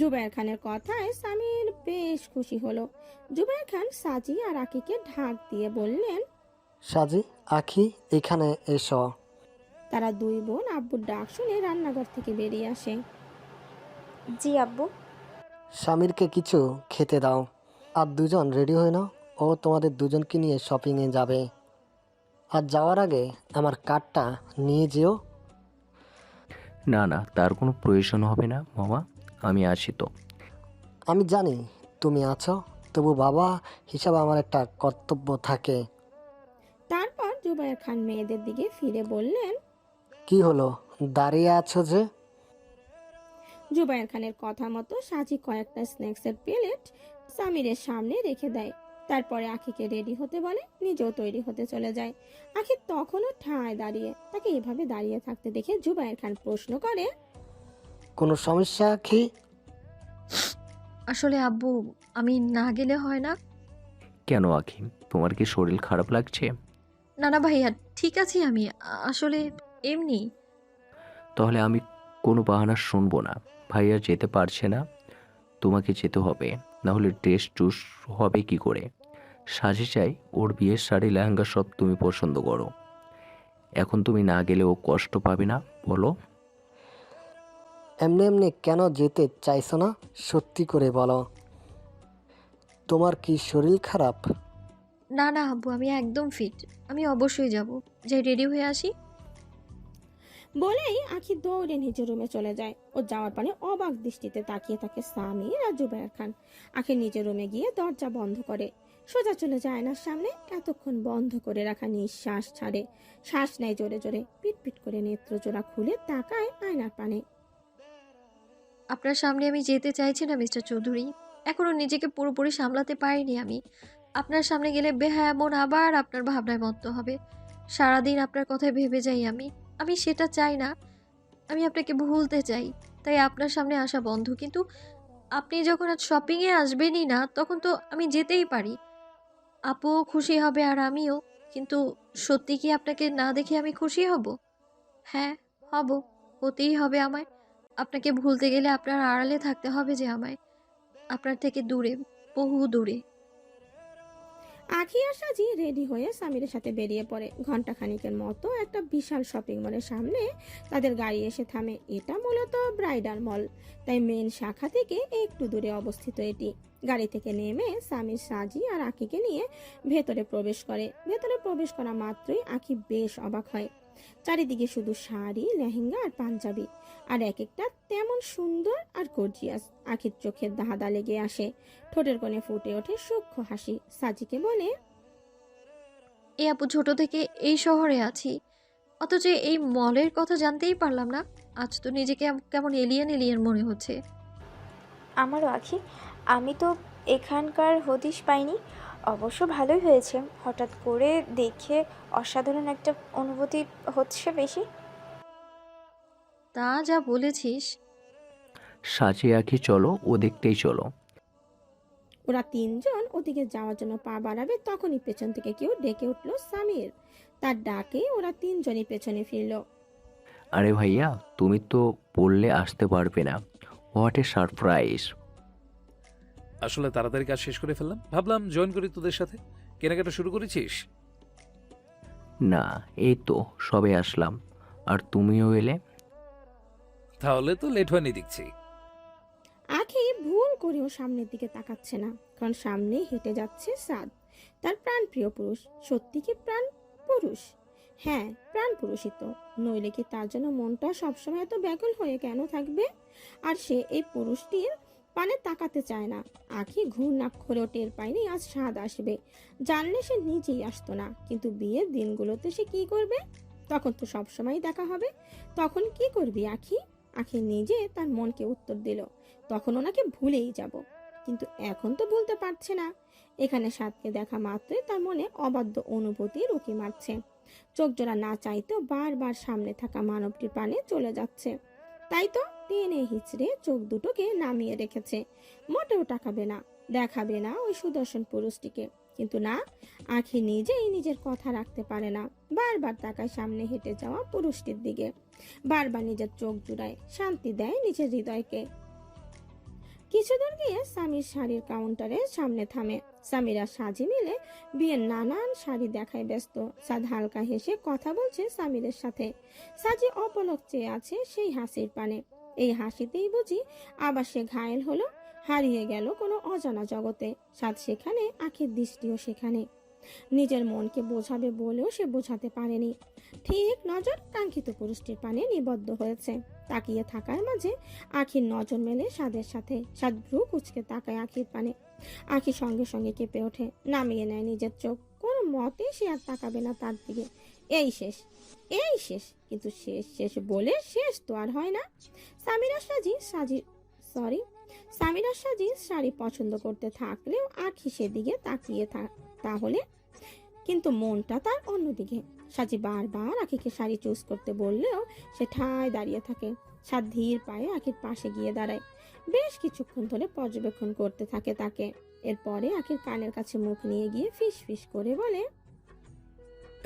জুবায়ের খানের কথায় সামির বেশ খুশি হলো। জুবায়ের খান সাজি আর আকিকে ঢাক দিয়ে বললেন, সাজি, আখি, এখানে এসো। তারা দুই বোন আব্বুর ডাক শুনে রান্নাঘর থেকে বেরিয়ে আসে। জি আব্বু। স্বামীরকে কিছু খেতে দাও। আর দুজন রেডি হয়ে নাও, ও তোমাদের দুজনকে নিয়ে শপিংয়ে যাবে। আর যাওয়ার আগে আমার কার্ডটা নিয়ে যেও। না না, তার কোনো প্রয়োজন হবে না মামা, আমি আছি তো। আমি জানি তুমি আছো, তবু বাবা হিসাবে আমার একটা কর্তব্য থাকে। তারপর জুবায়ের খান মেয়েদের দিকে ফিরে বললেন, কি হলো, দাঁড়িয়ে আছো যে? জুবায়ের খানের কথা মতো সাজি কয়েকটা স্ন্যাক্সের প্লেট সামিরের সামনে রেখে দেয়। তারপরে আখিকে রেডি হতে বলে, নিজেও তৈরি হতে চলে যায়। আখি তখনও ঠায় দাঁড়িয়ে। তাকে এভাবে দাঁড়িয়ে থাকতে দেখে জুবায়ের খান প্রশ্ন করে, কোনো সমস্যা আখি? আসলে আব্বু, আমি না গেলে হয় না? কেন আখি, তোমার কি শরীর খারাপ লাগছে? না না ভাইয়া, ঠিক আছি আমি। আসলে এমনি। তাহলে আমি কোনো বাহানা শুনবো না। ভাইয়া যেতে পারছে না, তোমাকে যেতে হবে, নাহলে ড্রেস চুজ হবে কি করে? সাজি চাই ওর বিয়ের শাড়ি লেহেঙ্গা সব তুমি পছন্দ করো। এখন তুমি না গেলে ও কষ্ট পাবে না বলো? এমনি এমনি কেন যেতে চাইছো না? সত্যি করে বলো, তোমার কি শরীর খারাপ? না না আব্বু, আমি একদম ফিট। আমি অবশ্যই যাব। যাই রেডি হয়ে আসি। বলেই আখি দৌড়ে নিজের রুমে চলে যায়। ও যাওয়ার পানে অবাক দৃষ্টিতে তাকিয়ে থাকে সামির আর জুবায়ের খান। আখি নিজের রুমে গিয়ে দরজা বন্ধ করে সোজা চলে যায় আয়নার সামনে। এতক্ষণ বন্ধ করে রাখা নিঃশ্বাস ছাড়ে, শ্বাস নেয় জোরে জোরে, পিট পিট করে নেত্র জোড়া খুলে তাকায় আয়নার পানে। আপনার সামনে আমি যেতে চাইছি না মিস্টার চৌধুরী। এখনো নিজেকে পুরোপুরি সামলাতে পারিনি আমি। আপনার সামনে গেলে বেহায়া মন আবার আপনার ভাবনায় মত্ত হবে। সারাদিন আপনার কথায় ভেবে যাই আমি। আমি সেটা চাই না। আমি আপনাকে ভুলতে চাই, তাই আপনার সামনে আসা বন্ধ। কিন্তু আপনি যখন আজ শপিংয়ে আসবেনই না, তখন তো আমি যেতেই পারি। আপুও খুশি হবে আর আমিও। কিন্তু সত্যি কি আপনাকে না দেখে আমি খুশি হব? হ্যাঁ, হব। হতেই হবে আমায়। আপনাকে ভুলতে গেলে আপনার আড়ালে থাকতে হবে যে আমায়। আপনার থেকে দূরে, বহু দূরে। আখি আর সাজি রেডি হয়ে সামিরের সাথে বেরিয়ে পড়ে। ঘন্টা খানিকের মতো একটা বিশাল শপিং মলের সামনে তাদের গাড়ি এসে থামে। এটা মূলত ব্রাইডাল মল, তাই মেন শাখা থেকে একটু দূরে অবস্থিত এটি। গাড়ি থেকে নেমে সামির, সাজি আর আখিকে নিয়ে ভেতরে প্রবেশ করে। ভেতরে প্রবেশ করা মাত্রই আখি বেশ অবাক হয়। চারিদিকে শুধু শাড়ি, লেহেঙ্গা আর পাঞ্জাবি, আর এক একটা তেমন সুন্দর আর গর্জিয়াস। আখির চোখের দাহাদা লেগে আসে, ঠোঁটের কোণে ফুটে ওঠে সূক্ষ্ম হাসি। সাজিকে বলে, এই আপু, ছোট থেকে এই শহরে আছি, অথচ এই মলের কথা জানতেই পারলাম না। আজ তো নিজেকে কেমন এলিয়েন এলিয়েন মনে হচ্ছে। আমারও আখি, আমি তো এখানকার হদিশ পাইনি। অবশ্য ভালোই হয়েছে, হঠাৎ করে দেখে অসাধারণ একটা অনুভূতি হচ্ছে বেশি। তা যা বলেছিস। সাজি আঁকি চলো, ও দেখতেই চলো। ওরা তিনজন ওদিকে যাওয়ার জন্য পা বাড়াবে, তখনই পেছন থেকে কেউ ডেকে উঠল সামির। তার ডাকে ওরা তিনজনই পেছনে ফিরল। আরে ভাইয়া, তুমি তো বললে আসতে পারবে না। What a surprise! আসলে তাড়াতাড়ি কাজ শেষ করে ফেললাম, ভাবলাম জয়েন করি তোদের সাথে। কেনাকাটা শুরু করেছিস? না, এই তো সবে আসলাম, আর তুমিও এলে। তাহলে তো লেট হয়নি দেখছি। আখি ভুল করেও সামনের দিকে তাকাচ্ছে না, কারণ সামনে হেঁটে যাচ্ছে সাদ, তার প্রাণপ্রিয় পুরুষ। সত্যি কি প্রাণ পুরুষ? হ্যাঁ, প্রাণ পুরুষই তো, নইলে কি তার জন্য মনটা সবসময় এত ব্যাকুল হয়ে কেন থাকবে? আর সে এই পুরুষটির পানে তাকাতে চায় না। আখি ঘূর্ণাক্ষরেও টের পায়নি আজ সাদ আসবে। জানলে সে নিজেই আসতো না। কিন্তু বিয়ের দিনগুলোতে সে কি করবে? তখন তো সবসময় দেখা হবে। তখন কি করবি আখি? আখি নিজে তার মনকে উত্তর দিল, তখন ওনাকে ভুলেই যাব। কিন্তু এখন তো ভুলতে পারছে না। এখানে সাদকে দেখা মাত্রই তার মনে অবাধ্য অনুভূতি উকি মারছে। চোখ জোড়া না চাইতেও বারবার সামনে থাকা মানবটির পানে চলে যাচ্ছে। তাই তো টেনে হিচড়ে চোখ দুটোকে নামিয়ে রেখেছে। মোটেও তাকাবে না, দেখাবে না ওই সুদর্শন পুরুষটিকে। কিন্তু না, আখি নিজেই নিজের কথা রাখতে পারে না। বারবার তাকায় সামনে হেঁটে যাওয়া পুরুষটির দিকে, বারবার নিজের চোখ জুড়ায়, শান্তি দেয় নিজের হৃদয়কে। কিছু দূর গিয়ে সামির শাড়ির কাউন্টারের সামনে থামে। সামির আর সাজি মিলে বিয়ের নানান শাড়ি দেখায় ব্যস্ত। সাদ হালকা হেসে কথা বলছে সামিরের সাথে। সাজি অপলক চেয়ে আছে সেই হাসির পানে। এই হাসিতেই বুঝি আবার সে ঘায়েল হলো, হারিয়ে গেল কোনো অজানা জগতে। সাদ সেখানে, আখির দৃষ্টিও সেখানে। নিজের মনকে বোঝাবে বলেও সে বোঝাতে পারেনি। ঠিক নজর কাঙ্ক্ষিত পুরুষটির পানে নিবদ্ধ হয়েছে। তাকিয়ে থাকার মাঝে আখির নজর মেলে সাদের সাথে। সাদ ভ্রু কুচকে তাকায় আখির পানে। আখি সঙ্গে সঙ্গে কেঁপে ওঠে, নামিয়ে নেয় নিজের চোখ। কোনো মতে সে আর তাকাবে না তার দিকে। এই শেষ, এই শেষ। কিন্তু শেষ শেষ বলে শেষ তো আর হয় না। সামিরা সাজি শাড়ি পছন্দ করতে থাকলেও আখি সেদিকে তাকিয়ে তাহলে, কিন্তু মনটা তার অন্যদিকে। সাজি বারবার আখিকে শাড়ি চুজ করতে বললেও সে ঠায় দাঁড়িয়ে থাকে। সাদ ধীর পায়ে আখির পাশে গিয়ে দাঁড়ায়। বেশ কিছুক্ষণ ধরে পর্যবেক্ষণ করতে থাকে তাকে। এরপরে আখির কানের কাছে মুখ নিয়ে গিয়ে ফিস ফিস করে বলে,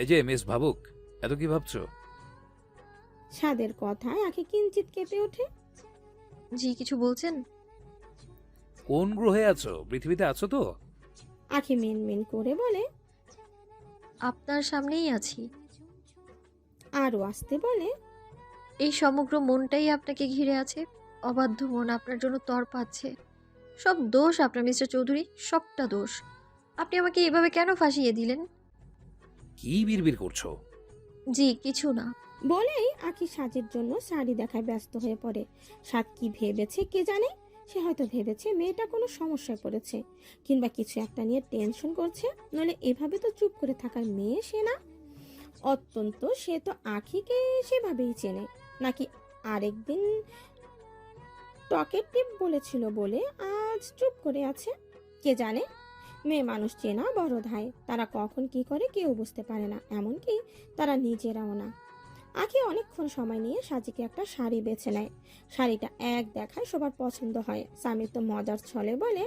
এই যে মিস ভাবুক, এত কি ভাবছো? সাদের কথায় আখি কিঞ্চিত কেঁপে ওঠে। জি, কিছু বলছেন? কোন গ্রহে আছো? পৃথিবীতে আছো তো? আখি মিনমিন করে বলে, আপনার সামনেই আছি। আরো আসতে বলে, এই সমগ্র মনটাই আপনাকে ঘিরে আছে। অবাধ্য মন আপনার জন্য তড়পাচ্ছে। সব দোষ আপনার মিস্টার চৌধুরী, সবটা দোষ। আপনি আমাকে এভাবে কেন ফাঁসিয়ে দিলেন? কি বিড়বিড় করছো? জি কিছু না। বলেই আখি সাজের জন্য শাড়ি দেখায় ব্যস্ত হয়ে পড়ে। সাজ কি ভেবেছে কে জানে, সে হয়তো ভেবেছে মেয়েটা কোনো সমস্যায় পড়েছে কিংবা কিছু একটা নিয়ে টেনশন করছে, নইলে এভাবে তো চুপ করে থাকার মেয়ে সে না। অত্যন্ত সে তো আখিকে সেভাবেই চেনে, নাকি আরেকদিন টকের টিপ বলেছিল বলে আজ চুপ করে আছে, কে জানে। মেয়ে মানুষ চেনা বড় ধায়, তারা কখন কি করে কেউ বুঝতে পারে না, এমনকি তারা নিজেরাও না। আখি অনেকক্ষণ সময় নিয়ে সাজিকে একটা শাড়ি বেছে নেয়। শাড়িটা এক দেখায় সবার পছন্দ হয়। স্বামীর তো মজার ছলে বলে,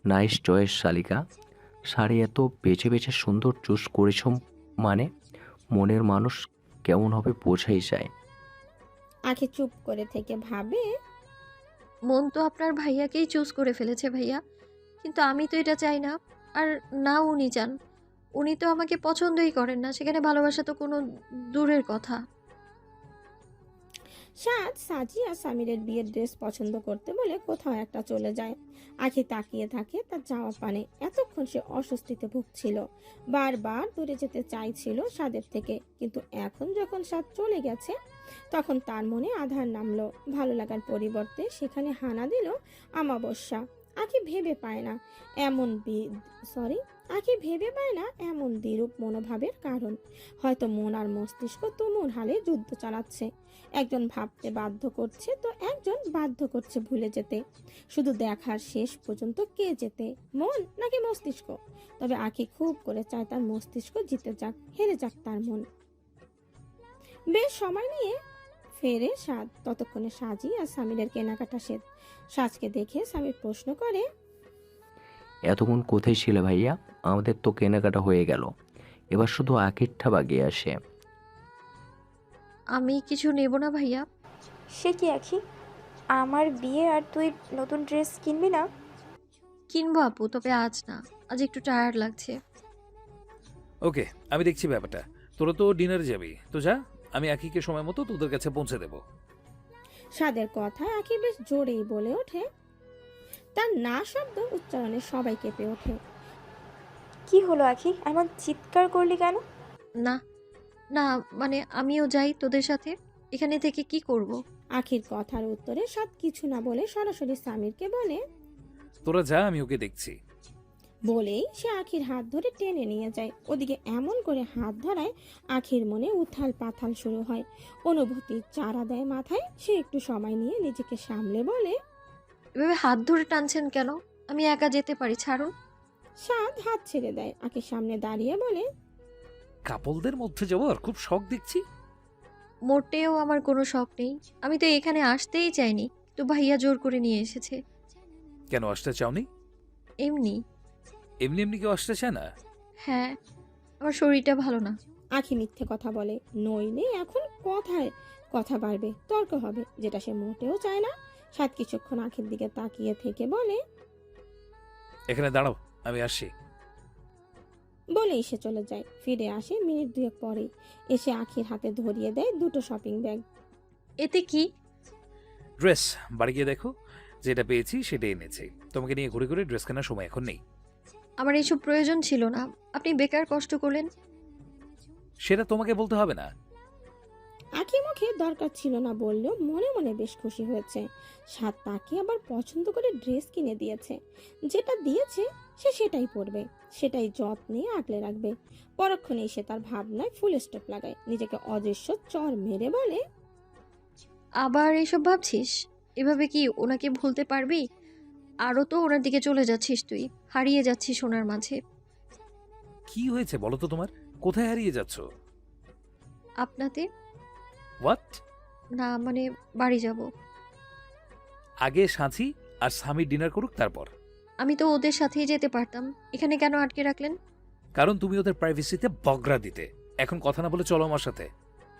নাইস চয়েস শালিকা, শাড়ি এত বেছে বেছে সুন্দর চুজ করেছ, মানে মনের মানুষ কেমন হবে বোঝাই যায়। আখি চুপ করে থেকে ভাবে, মন তো আপনার ভাইয়াকেই চুজ করে ফেলেছে ভাইয়া, কিন্তু আমি তো এটা চাই না। আর না উনি চান, উনি তো আমাকে পছন্দই করেন না, সেখানে ভালোবাসা তো কোনো দূরের কথা। সাজ সাজি আর সামিরের বিয়ের ড্রেস পছন্দ করতে বলে কোথাও একটা চলে যায়। আখি তাকিয়ে থাকে তার যাওয়া পানে। এতক্ষণ সে অস্বস্তিতে ভুগছিল, বারবার দূরে যেতে চাইছিল সাদের থেকে, কিন্তু এখন যখন সাদ চলে গেছে তখন তার মনে আধার নামলো। ভালো লাগার পরিবর্তে সেখানে হানা দিল আমাবস্যা। আখি ভেবে পায় না এমন এমন দ্বিরূপ মনোভাবের কারণ। হয়তো মন আর মস্তিষ্ক তুমুল হালে যুদ্ধ চালাচ্ছে, একজন ভাবতে বাধ্য করছে তো একজন বাধ্য করছে ভুলে যেতে। শুধু দেখার শেষ পর্যন্ত কে যেতে, মন নাকি মস্তিষ্ক। তবে আখি খুব করে চায় তার মস্তিষ্ক জিতে যাক, হেরে যাক তার মন। বেশ সময় নিয়ে ফেরে সাদ। ততক্ষণে সাজি আর সামিরের কেনাকাটা শেষ। সাজকে দেখে সামির প্রশ্ন করে, এতক্ষণ কোথায় ছিলে ভাইয়া? আমাদের তো কেনাকাটা হয়ে গেল, এবার শুধু আখিরটা বাগিয়ে আসে। আমি কিছু নেব না ভাইয়া। সে কি আখি, আমার বিয়ে আর তুই নতুন ড্রেস কিনবি না? কিনবো আপু, তবে আজ না, আজ একটু টায়ার্ড লাগছে। ওকে, আমি দেখছি ব্যাপারটা। তোরা তো ডিনারে যাবি, তো যা, আমি আখিকে সময় মতো তোদের কাছে পৌঁছে দেবো। সাদের কথায় আখি বেশ জোরেই বলে ওঠে। তার না শব্দ উচ্চারণে সবাই কেঁপে ওঠে। কি হলো আখি, এমন চিৎকার করলি কেন? না না, মানে আমিও যাই তোদের সাথে, এখানে থেকে কি করব। আখির কথার উত্তরে সাদ কিছু না বলে সরাসরি সামিরকে বলে, তোরা যা, আমি ওকে দেখছি। বলেই সে আখির হাত ধরে টেনে নিয়ে যায়। ওদিকে এমন করে হাত ধরায় আখির মনে উথাল পাথাল শুরু হয়। অনুভূতির চারা দেয় মাথায়। সে একটু সময় নিয়ে নিজেকে সামলে বলে, এভাবে হাত ধরে টানছেন কেন? আমি একা যেতে পারি, ছাড়ুন। সাদ হাত ছেড়ে দেয়। আখির সামনে দাঁড়িয়ে বলে, কাপলদের মধ্যে যাওয়ার খুব শখ দেখছি। মোটেও আমার কোনো শখ নেই, আমি তো এখানে আসতেই চাইনি, তো ভাইয়া জোর করে নিয়ে এসেছে। কেন আসতে চাওনি? এমনি। এমনি এমনি কেউ আসতে চায় না? হ্যাঁ, আমার শরীরটা ভালো না। আখি মিথ্যে কথা বলে, নইলে এখন কথায় কথা বাড়বে, তর্ক হবে, যেটা সে মোটেও চায় না। সাদ কিছুক্ষণ আখির দিকে তাকিয়ে থেকে বলে, এখানে দাঁড়াও, আমি আসছি। বলেই সে চলে যায়। ফিরে আসে মিনিট দুয়েক পরেই। এসে আখির হাতে ধরিয়ে দেয় দুটো শপিং ব্যাগ। এতে কি? ড্রেস। বাড়ি গিয়ে দেখো, যেটা পেয়েছি সেটা এনেছি। তোমাকে নিয়ে ঘুরে ঘুরে ড্রেস কেনার সময় এখন নেই। আমার এইসব প্রয়োজন ছিল না, আপনি বেকার কষ্ট করলেন। সেটা তোমাকে বলতে হবে না। আখি মুখে দরকার ছিল না বললেও মনে মনে বেশ খুশি হয়েছে। সাদ তাকে আবার পছন্দ করে ড্রেস কিনে দিয়েছে। যেটা দিয়েছে সে সেটাই পরবে, সেটাই যত্নে আগলে রাখবে। পরক্ষণেই সে তার ভাবনায় ফুল স্টপ লাগায়, নিজেকে অদৃশ্য চর মেরে বলে, আবার এইসব ভাবছিস? এভাবে কি ওনাকে ভুলতে পারবি? আরও তো ওনার দিকে চলে যাচ্ছিস তুই, হারিয়ে যাচ্ছিস ওনার মাঝে। কি হয়েছে বলো তো তোমার? কোথায় হারিয়ে যাচ্ছ? আপনাতে। হোয়াট? না মানে বাড়ি যাব। আগে সাঁচি আর স্বামী ডিনার করুক তারপর। আমি তো ওদের সাথেই যেতে পারতাম, এখানে কেন আটকে রাখলেন? কারণ তুমি ওদের প্রাইভেসিতে বগরা দিতে। এখন কথা না বলে চলো আমার সাথে।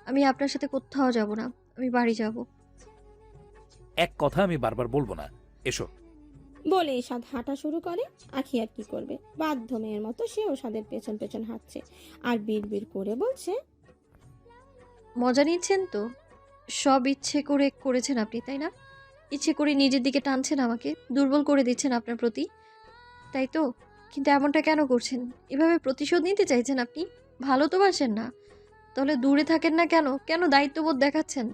আমি আপনার সাথে কোথাও যাব না, আমি বাড়ি যাব। এক কথা আমি বারবার বলবো না, এসো। বলে সাদ হাঁটা শুরু করে। আখি আর কি করবে, বাধ্য মেয়ের মতো সেও সাদের পেছন পেছন হাঁটছে আর বিড় করে বলছে, মজা নিচ্ছেন তো? সব ইচ্ছে করে করেছেন আপনি, তাই না? ইচ্ছে করে নিজের দিকে টানছেন, আমাকে দুর্বল করে দিচ্ছেন আপনার প্রতি, তাই তো? কিন্তু এমনটা কেন করছেন? এভাবে প্রতিশোধ নিতে চাইছেন আপনি? ভালো তো বাসেন না। তাহলে দূরে থাকেন না কেন? কেন দায়িত্ববোধ দেখাচ্ছেন?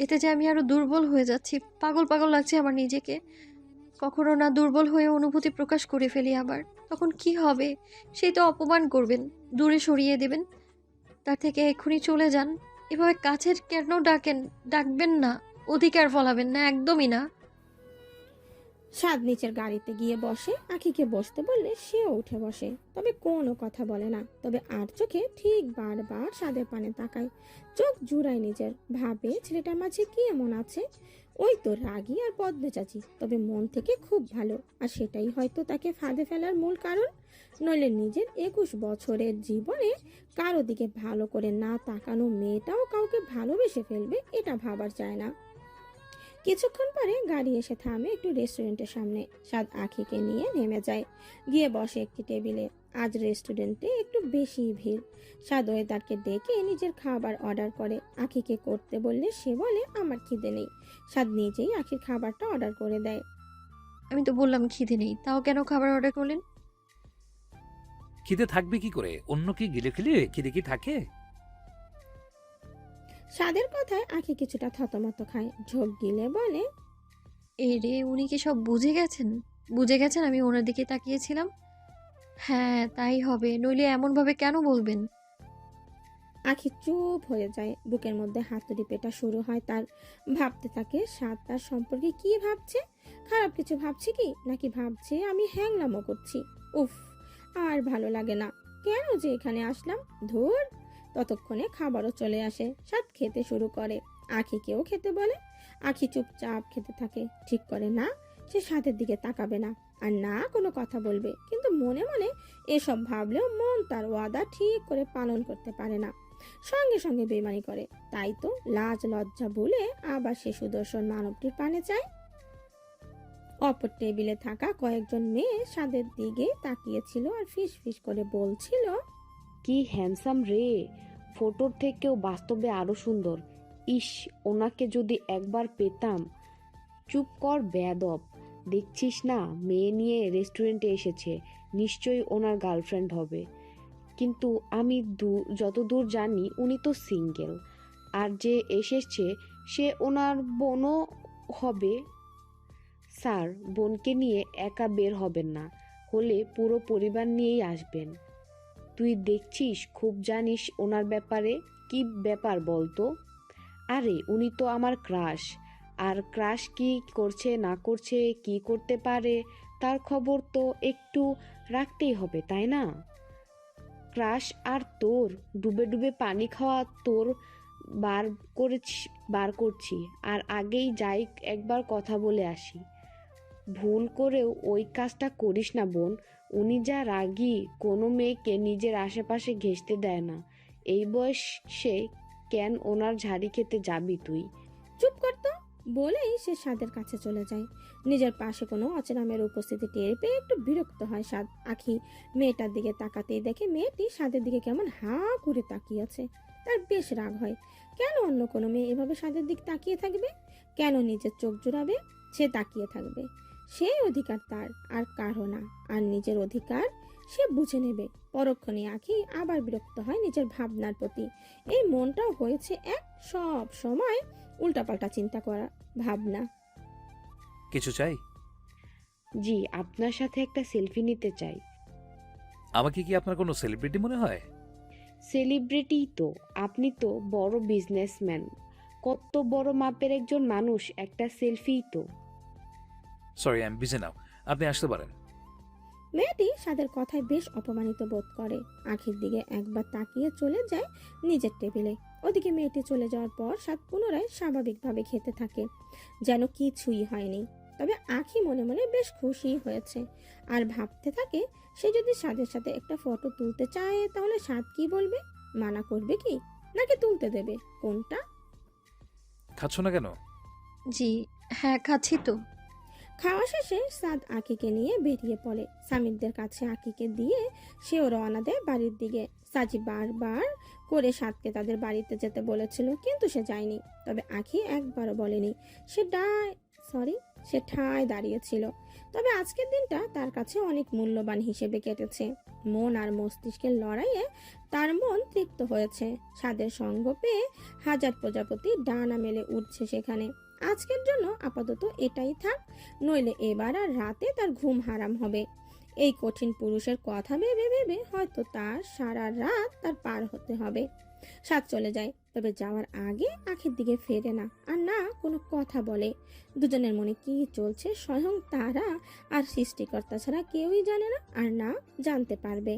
এতে যে আমি আরো দুর্বল হয়ে যাচ্ছি, পাগল পাগল লাগছে আমার নিজেকে। কখনো না দুর্বল হয়ে অনুভূতি প্রকাশ করে ফেলি আবার, তখন কি হবে? সেই তো অপমান করবেন, দূরে সরিয়ে দেবেন। তার থেকে এক্ষুনি চলে যান। এভাবে কাছের কেন ডাকবেন না, অধিকার ফলাবেন না, একদমই না। সাদ নিচের গাড়িতে গিয়ে বসে, আখিকে বসতে বললে সেও উঠে বসে, তবে কোনো কথা বলে না। তবে আর চোখে ঠিক বারবার সাদের পানে তাকায়, চোখ জুড়ায় নিজের, ভাবে ছেলেটার মাঝে কি এমন আছে। ওই তো রাগী আর বদমেজাজি, তবে মন থেকে খুব ভালো, আর সেটাই হয়তো তাকে ফাঁদে ফেলার মূল কারণ। নইলে নিজের 21 বছরের জীবনে কারো দিকে ভালো করে না তাকানো মেয়েটাও কাউকে ভালোবেসে ফেলবে, এটা ভাবার যায় না। কিছুক্ষণ পরে গাড়ি এসে থামে একটু রেস্টুরেন্টের সামনে। সাদ আখিকে নিয়ে নেমে যায়, গিয়ে বসে একটি টেবিলে। আজ রেস্টুরেন্টে একটু বেশি ভিড়। সাদ ওয়েদারকে ডেকে নিজের খাবার অর্ডার করে। আখিকে করতে বললে সে বলে আমার খিদে নেই। সাদ নিজেই আখির খাবারটা অর্ডার করে দেয়। আমি তো বললাম খিদে নেই, তাও কেন খাবার অর্ডার করলেন? খিদে থাকবে কি করে? অন্য কি গিলে খেলে খিদে কি থাকে? সাদের কথায় আখি কিছুটা থতমত খায়, ঝোঁক গিলে বলে, এই রে, উনি কি সব বুঝে গেছেন আমি ওনার দিকে তাকিয়েছিলাম? হ্যাঁ, তাই হবে, নইলে এমনভাবে কেন বলবেন? আখি চুপ হয়ে যায়, বুকের মধ্যে হাতুড়ি পেটা শুরু হয় তার। ভাবতে থাকে সাদ তার সম্পর্কে কি ভাবছে। খারাপ কিছু ভাবছে কি, নাকি ভাবছে আমি হ্যাংলামো করছি? উফ, আর ভালো লাগে না, কেন যে এখানে আসলাম, ধুর। ততক্ষণে খাবারও চলে আসে, সাদ খেতে শুরু করে, আখিকেও খেতে বলে। আখি চুপচাপ খেতে থাকে, ঠিক করে না সে সাদের দিকে তাকাবে না, আর না কোনো কথা বলবে। কিন্তু মনে মনে এসব ভাবলেও মন তার ওয়াদা ঠিক করে পালন করতে পারে না, সঙ্গে সঙ্গে বেইমানি করে। তাই তো লাজ লজ্জা ভুলে আবার সে সুদর্শন মানবটির পানে চায়। অপর টেবিলে থাকা কয়েকজন মেয়ে সাদের দিকে তাকিয়েছিল আর ফিস ফিস করে বলছিল, কি হ্যান্ডসাম রে, ফটোর থেকেও বাস্তবে আরো সুন্দর। ইস, ওনাকে যদি একবার পেতাম। চুপ কর বেয়াদব, দেখছিস না মেয়ে নিয়ে রেস্টুরেন্টে এসেছে, নিশ্চয়ই ওনার গার্লফ্রেন্ড হবে। কিন্তু আমি যতদূর জানি উনি তো সিঙ্গেল, আর যে এসেছে সে ওনার বোনও হবে। স্যার, বোনকে নিয়ে একা বের হবেন না, হলে পুরো পরিবার নিয়েই আসবেন। তুই দেখছিস খুব জানিস ওনার ব্যাপারে। কি ব্যাপার বলতো? আরে উনি তো আমার ক্রাশ, আর ক্রাশ কি করছে না করছে, কি করতে পারে, তার খবর তো একটু রাখতেই হবে, তাই না? ক্রাশ আর তোর ডুবে ডুবে পানি খাওয়া তোর বার করছি, আর আগেই যাই একবার কথা বলে আসি। ভুল করেও ওই কাজটা করিস না বোন, উনি যা রাগী, কোনো মেয়েকে নিজের আশেপাশে ঘেঁষতে দেয় না। এই বয়সে কেন ওনার ঝাড়ি খেতে যাবি তুই? চুপ করতো বলেই সে সাদের কাছে চলে যায়। নিজের পাশে কোনো অচেনা মেয়ের উপস্থিতি টের পেয়ে একটু বিরক্ত হয় সাদ। আখি মেয়েটার দিকে তাকাতেই দেখে মেয়েটি সাদের দিকে কেমন হা করে তাকিয়ে আছে। তার বেশ রাগ হয়, কেন অন্য কোনো মেয়ে এভাবে সাদের দিক তাকিয়ে থাকবে, কেন নিজের চোখ জোড়াবে, সে তাকিয়ে থাকবে। সেই অধিকার তার, আর কারো না। আর নিজের অধিকার সে বুঝে নেবে। পরক্ষণে আখি আবার বিরক্ত হয় নিজের ভাবনার প্রতি। এই মনটাও হয়েছে এক সব সময় উল্টাপাল্টা চিন্তা করা ভাবনা। কিছু চাই? জি, আপনার সাথে একটা সেলফি নিতে চাই। আমাকে কি আপনার কোনো সেলিব্রিটি মনে হয়? সেলিব্রিটি তো আপনি, তো বড় বিজনেসম্যান, কত বড় মাপের একজন মানুষ, একটা সেলফি তো। Sorry, I am busy now, আপনি আসতে পারেন। মেয়েটি সাদের কথায় বেশ অপমানিত বোধ করে, আখির দিকে একবার তাকিয়ে চলে যায় নিজের টেবিলে। ওদিকে মেয়েটি চলে যাওয়ার পর সাদ পুনরায় স্বাভাবিকভাবে খেতে থাকে, যেন কিছুই হয়নি। তবে আখি মনে মনে বেশ খুশি হয়েছে, আর ভাবতে থাকে সে যদি সাদের সাথে একটা ফটো তুলতে চায় তাহলে সাদ কি বলবে, মানা করবে কি, নাকি তুলতে দেবে, কোনটা? খাচ্ছ না কেন? জি হ্যাঁ, খাচ্ছি তো। খাওয়া শেষে সাদ আকিকে নিয়ে বেরিয়ে পড়ে। সামিরদের কাছে আকিকে দিয়ে সেও রওনা দেয় বাড়ির দিকে। সাজি বারবার করে সাদকে তাদের বাড়িতে যেতে বলেছিল, কিন্তু সে যায়নি। তবে আখি একবারও বলেনি, সে ঠায় দাঁড়িয়েছিল। তবে আজকের দিনটা তার কাছে অনেক মূল্যবান হিসেবে কেটেছে। মন আর মস্তিষ্কের লড়াইয়ে তার মন তৃপ্ত হয়েছে। স্বাদের সঙ্গ পেয়ে হাজার প্রজাপতি ডানা মেলে উঠছে সেখানে। আজকের জন্য আপাতত এটাই থাক, নইলে এবার আর রাতে তার ঘুম হারাম হবে। এই কঠিন পুরুষের কথা ভেবে ভেবে হয়তো তার সারা রাত তার পার হতে হবে। সাত চলে যায়, তবে যাওয়ার আগে আখির দিকে ফেরে না, আর না কোনো কথা বলে। দুজনের মনে কি চলছে স্বয়ং তারা আর সৃষ্টিকর্তা ছাড়া কেউই জানে না, আর না জানতে পারবে।